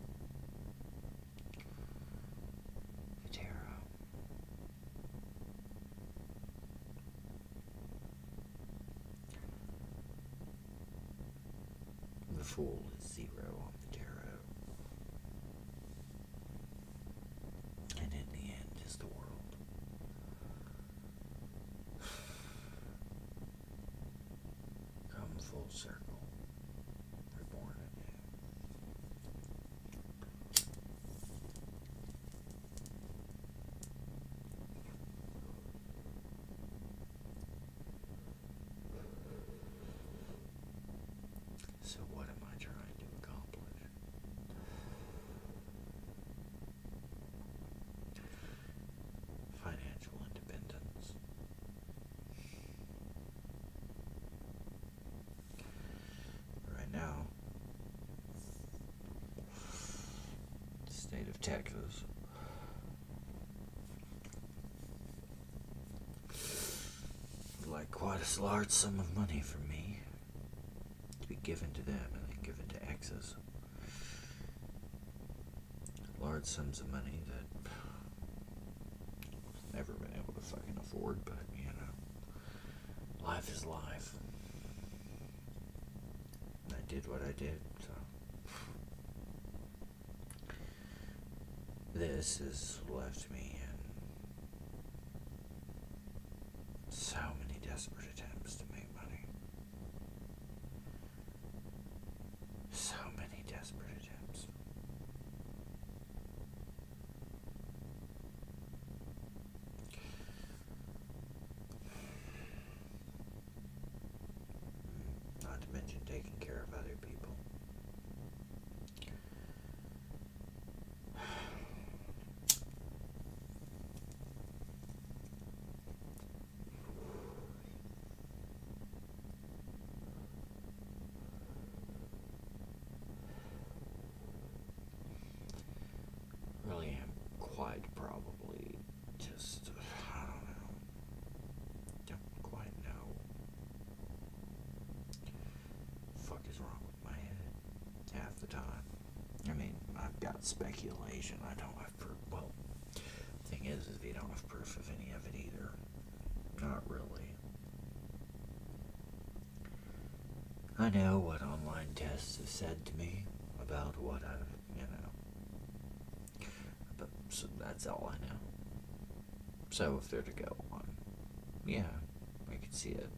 Vatero. The fool is 0 on the tarot. And in the end is the world. Come full circle. Reborn anew. So what am I trying to accomplish? Financial independence. Right now, the state of Texas would like quite a large sum of money from me to be given to them and then given to exes. Large sums of money that I've never been able to fucking afford, but you know, life is life. And I did what I did, so. This has left me in so many desperate attempts to make money. So many desperate attempts. Not to mention taking care of other people. Really am quite probably just, I don't know. Don't quite know. Fuck is wrong with my head half the time. I mean, I've got speculation. I don't have proof. Well, thing is we don't have proof of any of it either. Not really. I know what online tests have said to me about what I've, but so that's all I know. So if they're to go on, yeah, I could see it.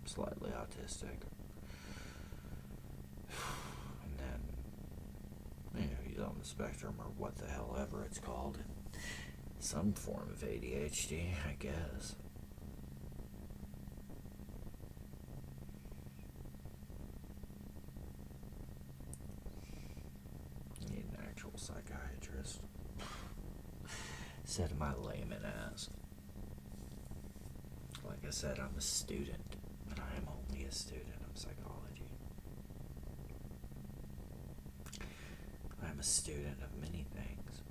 Slightly autistic. And then, he's on the spectrum or what the hell ever it's called. Some form of ADHD, I guess. Need an actual psychiatrist. Said my layman ass. Like I said, I'm a student, and I am only a student of psychology. I'm I'm a student of many things.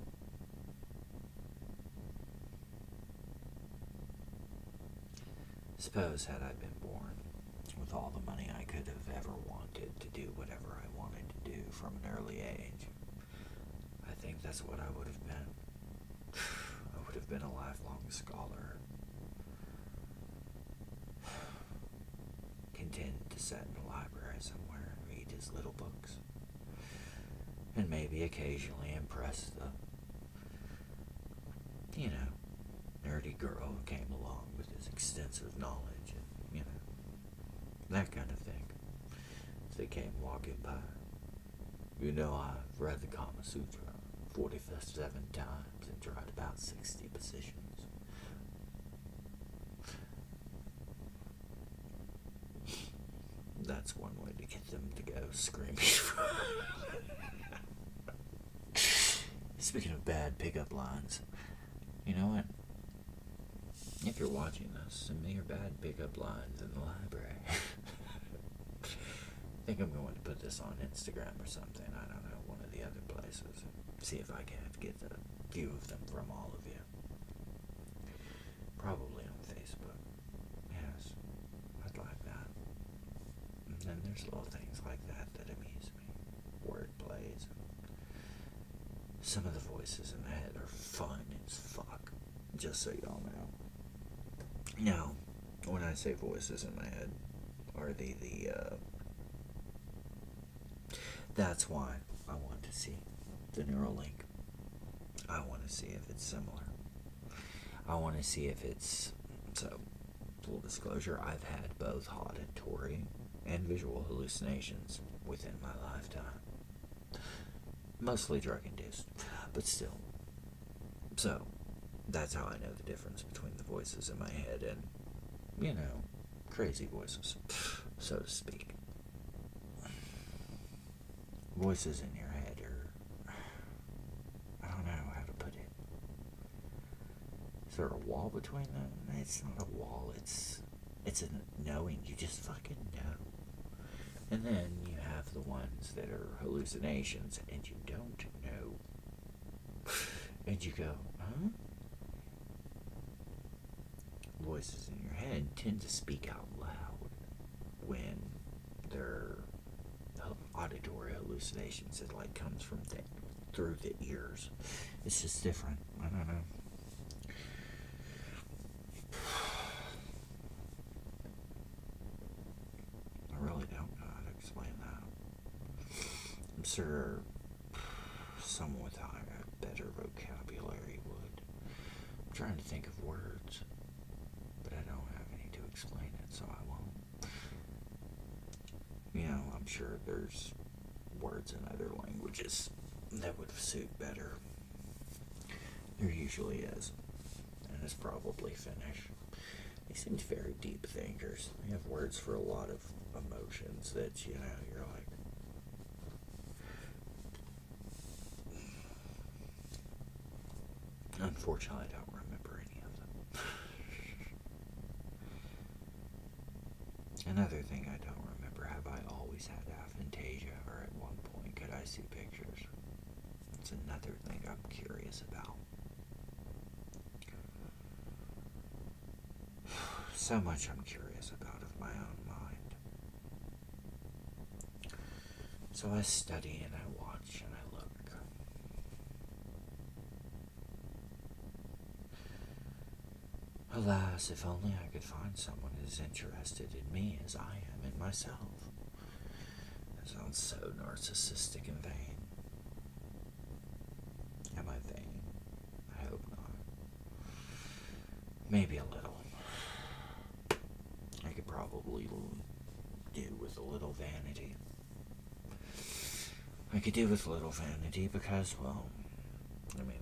Suppose had I been born with all the money I could have ever wanted to do whatever I wanted to do from an early age, I think that's what I would have been. I would have been a lifelong scholar, content to sit in a library somewhere and read his little books, and maybe occasionally impress the, nerdy girl who came along with his extensive knowledge and, that kind of thing. As they came walking by. I've read the Kama Sutra 47 times and tried about 60 positions. That's one way to get them to go screaming. Speaking of bad pickup lines, you know what? If you're watching this, send me your bad pickup lines in the library. I think I'm going to put this on Instagram or something. I don't know, one of the other places. See if I can get a few of them from all of you. Probably on Facebook. Yes, I'd like that. And then there's little things like that that amuse me. Word plays. Some of the voices in my head are fun as fuck. Just so y'all know. Now, when I say voices in my head, are that's why I want to see the Neuralink. I want to see if it's similar. I want to see if it's, so, full disclosure, I've had both auditory and visual hallucinations within my lifetime. Mostly drug-induced, but still. So, that's how I know the difference between the voices in my head and, crazy voices, so to speak. Voices in your head are, I don't know how to put it. Is there a wall between them? It's not a wall, it's a knowing. You just fucking know. And then you have the ones that are hallucinations and you don't know. And you go, huh? Voices in your head tend to speak out loud when they're auditory hallucinations. It comes from through the ears. It's just different. I don't know. I really don't know how to explain that. I'm sure someone with a better vocabulary would. I'm trying to think of words, but I don't have any to explain it, so I won't. I'm sure there's words in other languages that would suit better. There usually is, and it's probably Finnish. They seem very deep thinkers. They have words for a lot of emotions that, you're like, unfortunately, I don't remember any of them. Another thing I don't remember, have I always had aphantasia, or at one point could I see pictures? It's another thing I'm curious about. So much I'm curious about of my own mind. So I study and I watch and I look. Alas, if only I could find someone as interested in me as I am in myself. That sounds so narcissistic and vain. Am I vain? I hope not. Maybe a little. I could probably do with a little vanity. I could do with a little vanity because, well,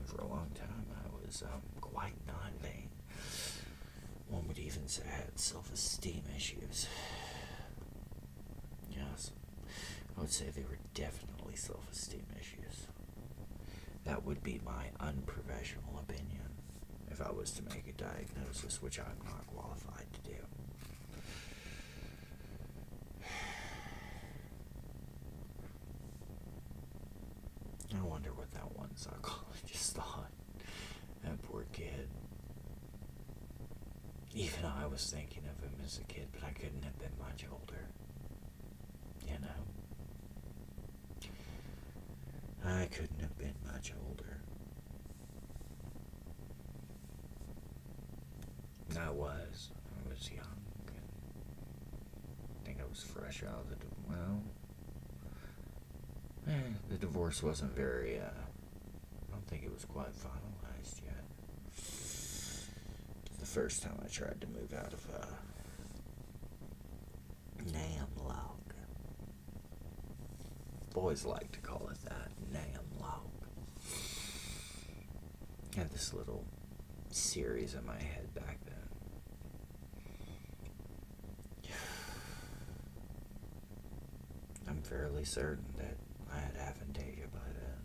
for a long time I was quite not vain. One would even say I had self-esteem issues. Yes, I would say they were definitely self-esteem issues. That would be my unprofessional opinion if I was to make a diagnosis, which I'm not qualified to do. I wonder one psychologist thought. That poor kid. Even I was thinking of him as a kid, but I couldn't have been much older. You know? I couldn't have been much older. I was young. I think I was fresh out of the the divorce wasn't very, I don't think it was quite finalized yet. The first time I tried to move out of, Namlock. Boys like to call it that, Namlock. I had this little series in my head back then. I'm fairly certain that I had aphantasia by then.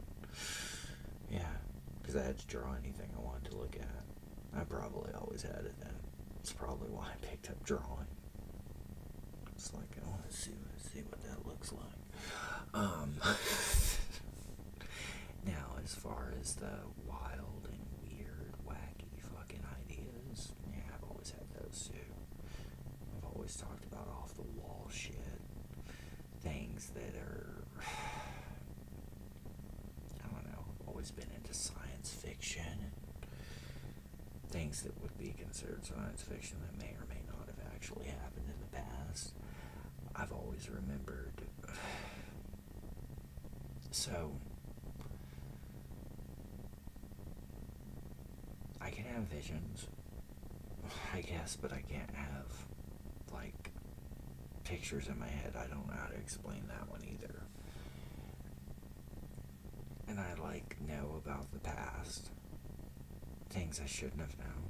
Yeah, because I had to draw anything I wanted to look at. I probably always had it then. It's probably why I picked up drawing. It's like, I want to see what that looks like. Now, as far as the wild and weird, wacky fucking ideas, yeah, I've always had those too. I've always talked about off-the-wall shit. Things that are, I don't know, I've always been into science fiction and things that would be considered science fiction that may or may not have actually happened in the past. I've always remembered. So, I can have visions, I guess, but I can't have, like, pictures in my head. I don't know how to explain that one either. And I, know about the past. Things I shouldn't have known.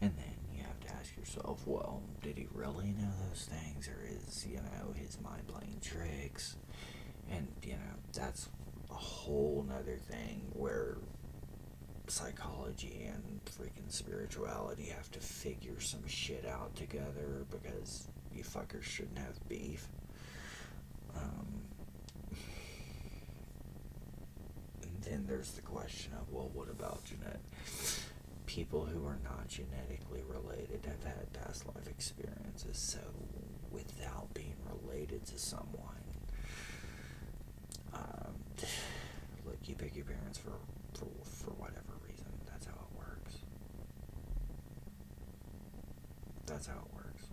And then you have to ask yourself, well, did he really know those things? Or is, his mind playing tricks? And, that's a whole nother thing where psychology and freaking spirituality have to figure some shit out together because you fuckers shouldn't have beef. And then there's the question of, well, what about people who are not genetically related have had past life experiences, so without being related to someone, look, you pick your parents for whatever reason. That's how it works. That's how it works.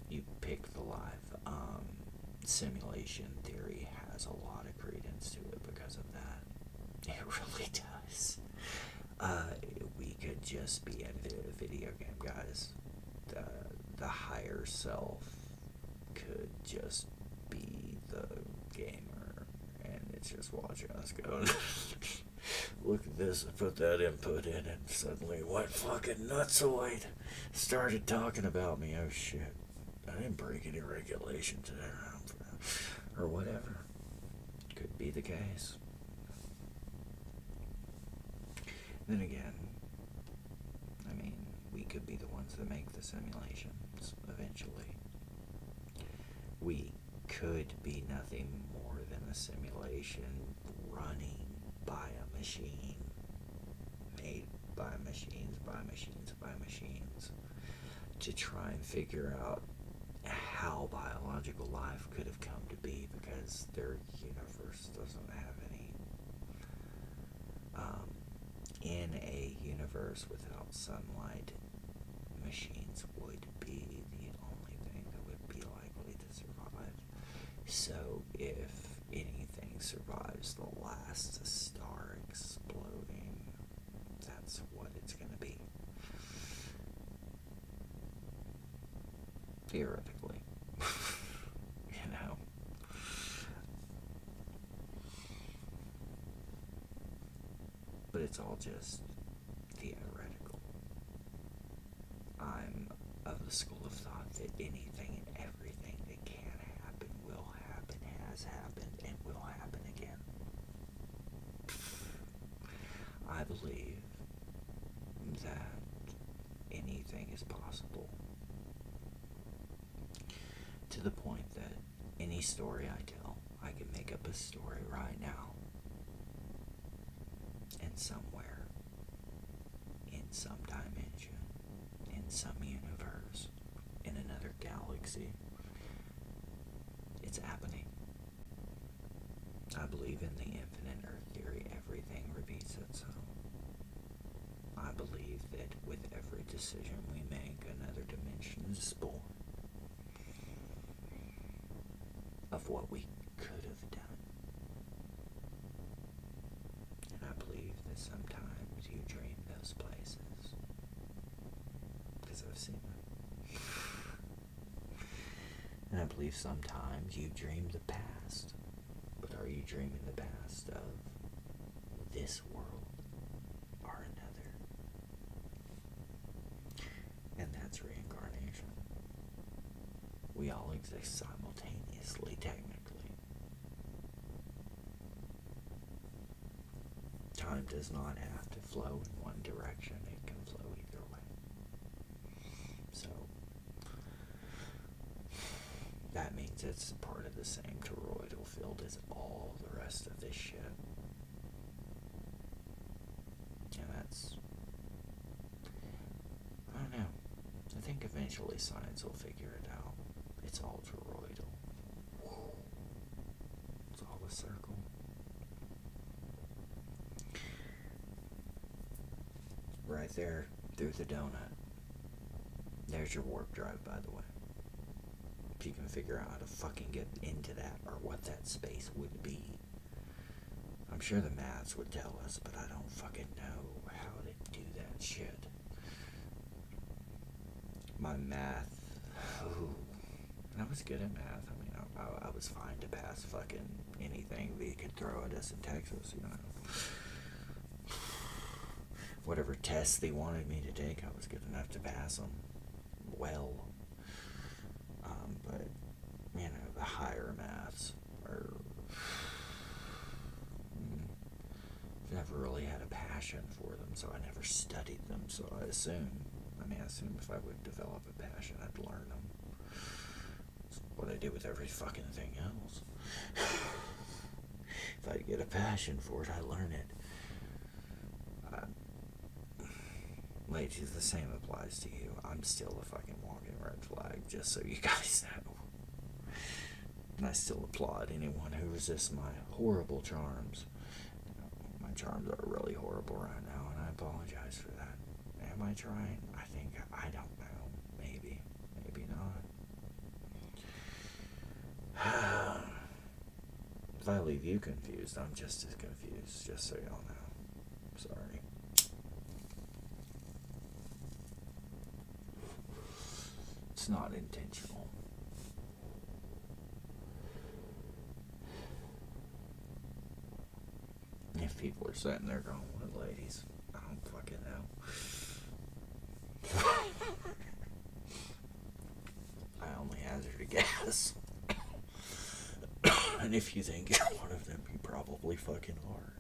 You pick the life. Simulation theory has a lot of credence to it because of that. It really does. We could just be a video game, guys. The higher self could just be the gamer, and it's just watching us go, look at this, and put that input in, and suddenly what fucking nutsoid started talking about me. Oh shit, I didn't break any regulations there, or whatever. Could be the case. Then again, I mean, we could be the ones that make the simulations eventually. We could be nothing more than a simulation running by a machine, made by machines, to try and figure out how biological life could have come to be, because their universe doesn't have any. In a universe without sunlight, machines would be the only thing that would be likely to survive. So if anything survives the last star exploding, that's what it's going to be. Theoretically. But it's all just theoretical. I'm of the school of thought that anything and everything that can happen, will happen, has happened, and will happen again. I believe that anything is possible. Any story I tell, I can make up a story right now. And somewhere, in some dimension, in some universe, in another galaxy, it's happening. I believe in the infinite Earth theory. Everything repeats itself. I believe that with every decision we make, another dimension is born of what we could have done. And I believe that sometimes you dream those places, because I've seen them. And I believe sometimes you dream the past, but are you dreaming the past of this world or another? And that's reincarnation. We all exist simultaneously, technically. Time does not have to flow in one direction, it can flow either way. So, that means it's part of the same toroidal field as all the rest of this shit. And that's, I don't know. I think eventually science will figure it out. It's all toroidal. It's all a circle. Right there, through the donut. There's your warp drive, by the way. If you can figure out how to fucking get into that, or what that space would be. I'm sure the maths would tell us, but I don't fucking know how to do that shit. My math, and I was good at math. I mean, I was fine to pass fucking anything they could throw at us in Texas, you know. Whatever tests they wanted me to take, I was good enough to pass them well. But, you know, the higher maths are, I've never really had a passion for them, so I never studied them, so I assume if I would develop a passion, I'd learn them. It's what I did with every fucking thing else. If I get a passion for it, I learn it. Ladies, the same applies to you. I'm still a fucking walking red flag, just so you guys know. And I still applaud anyone who resists my horrible charms. My charms are really horrible right now, and I apologize for that. Am I trying? I don't know. Maybe. Maybe not. If I leave you confused, I'm just as confused, just so y'all know. Sorry. It's not intentional. If people are sitting there going, what ladies? I don't fucking know. I only hazard a guess. And if you think you're one of them, you probably fucking are.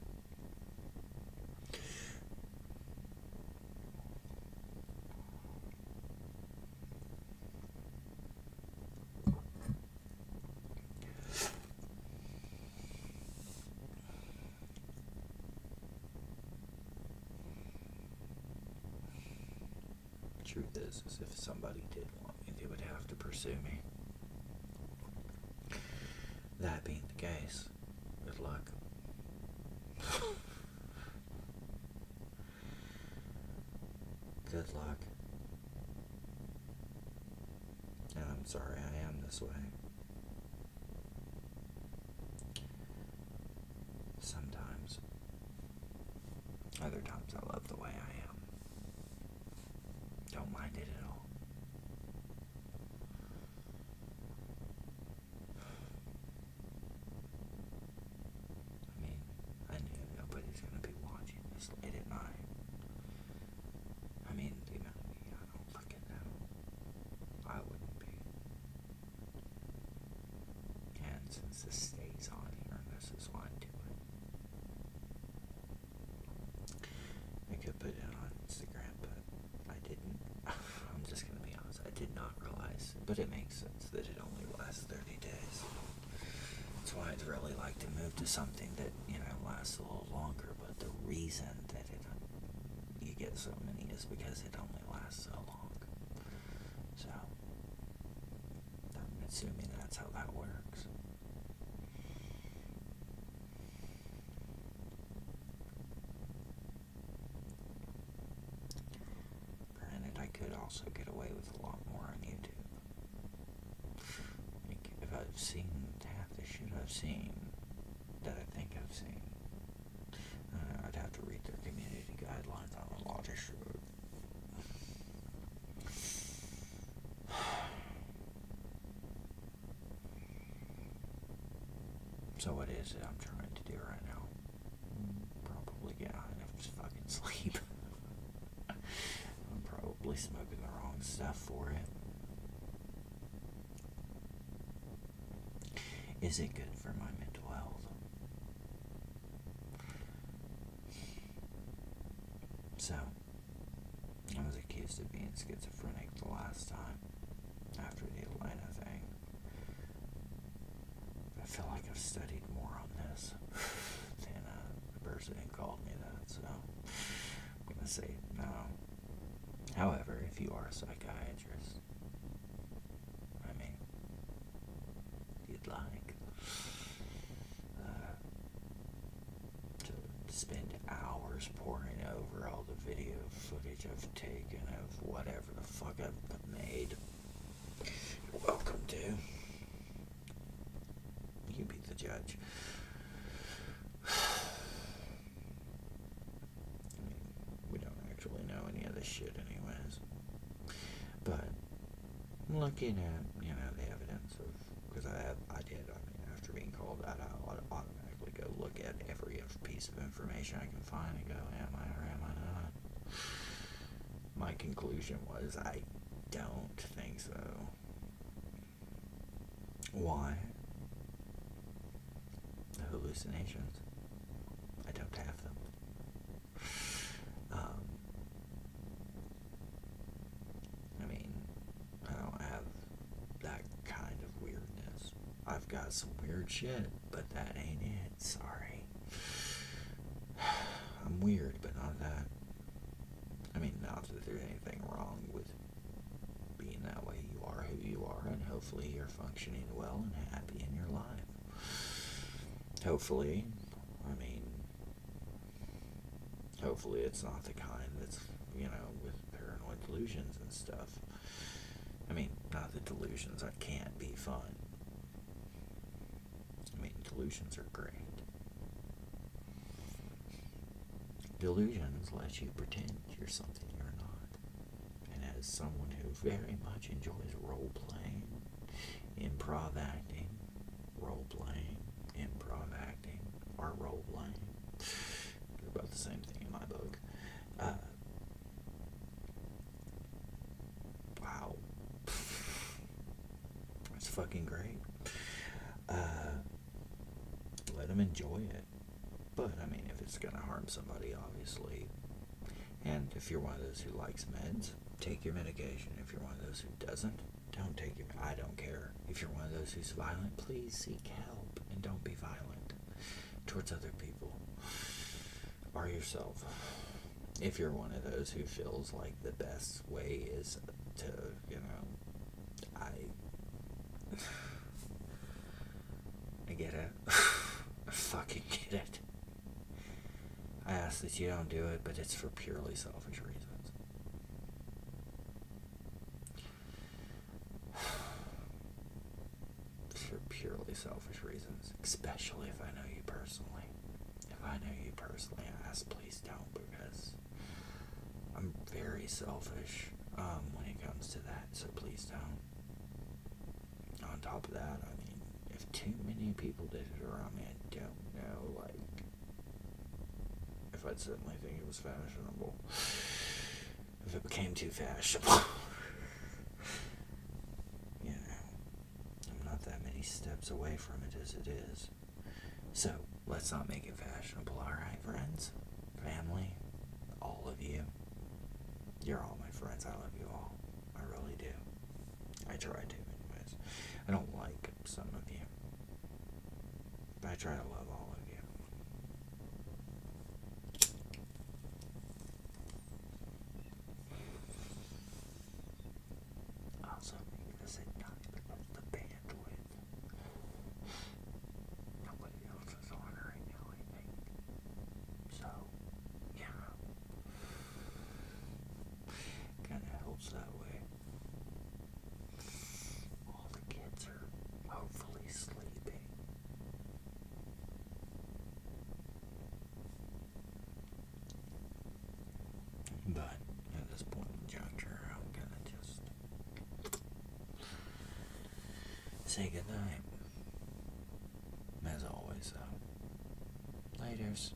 Truth is if somebody did want me, they would have to pursue me. That being the case, good luck. Good luck. And I'm sorry I am this way. Sometimes. Other times I love the way I am. Don't mind it at all. I mean, I knew nobody's gonna be watching this late at night. I mean, the amount of me, I don't fucking know. I wouldn't be. And since this stays on here, this is why I do it. I could put it on Instagram, but I didn't. I'm just gonna be honest, I did not realize, but it makes sense that it only lasts 30 days. I'd really like to move to something that, lasts a little longer, but the reason that you get so many is because it only lasts so long. So, I'm assuming that's how that works. Granted, I could also get away with a lot more on YouTube. Like, if I've seen half the shit I've seen, that I think I've seen, I'd have to read their community guidelines on a lot of shit. So what is it I'm trying to do right now? Probably get enough fucking sleep. I'm probably smoking the wrong stuff for it. Is it good for my mental health? So, I was accused of being schizophrenic the last time, after the Atlanta thing. I feel like I've studied more on this than the person who called me that, so I'm going to say no. However, if you are a psychiatrist, you'd like to spend hours poring over all the video footage I've taken of whatever the fuck I've made, you're welcome to. You be the judge. We don't actually know any of this shit anyways. But looking at, the evidence of, because I did, after being called that, I automatically go look at every piece of information I can find and go, am I or am I not? My conclusion was, I don't think so. Why? The hallucinations. I don't have them. I don't have that kind of weirdness. I've got some weird shit, but that ain't it. Sorry. I'm weird, but not that. Not that there's anything wrong with being that way. You are who you are, and hopefully you're functioning well and happy in your life. Hopefully, hopefully it's not the kind that's, with paranoid delusions and stuff. Not that delusions can't be fun. Delusions are great. Delusions let you pretend you're something you're not. And as someone who very much enjoys role-playing, improv acting, role-playing, improv acting, or role-playing, they're both the same thing in my book. Wow. It's fucking great. Let them enjoy it. But, if it's going to harm somebody, obviously. And if you're one of those who likes meds, take your medication. If you're one of those who doesn't, don't take your I don't care. If you're one of those who's violent, please seek help. And don't be violent towards other people or yourself. If you're one of those who feels like the best way is to, I get it. I fucking get it. I ask that you don't do it, but it's for purely selfish reasons. For purely selfish reasons, especially if I know you personally. If I know you personally, I ask please don't, because I'm very selfish when it comes to that, so please don't. On top of that, if too many people did it around me, I don't know, if I'd suddenly think it was fashionable. If it became too fashionable. I'm not that many steps away from it as it is. So, let's not make it fashionable, alright, friends? Family? All of you. You're all my friends. I love you all. I really do. I try to, anyways. I don't like some of you. I try to love all of you. Also make this at night because the bandwidth. Nobody else is on right now, I think. So, yeah. Kinda helps that way. All the kids are hopefully sleeping. But at this point in the juncture, I'm gonna just say goodnight. As always, though. Laters.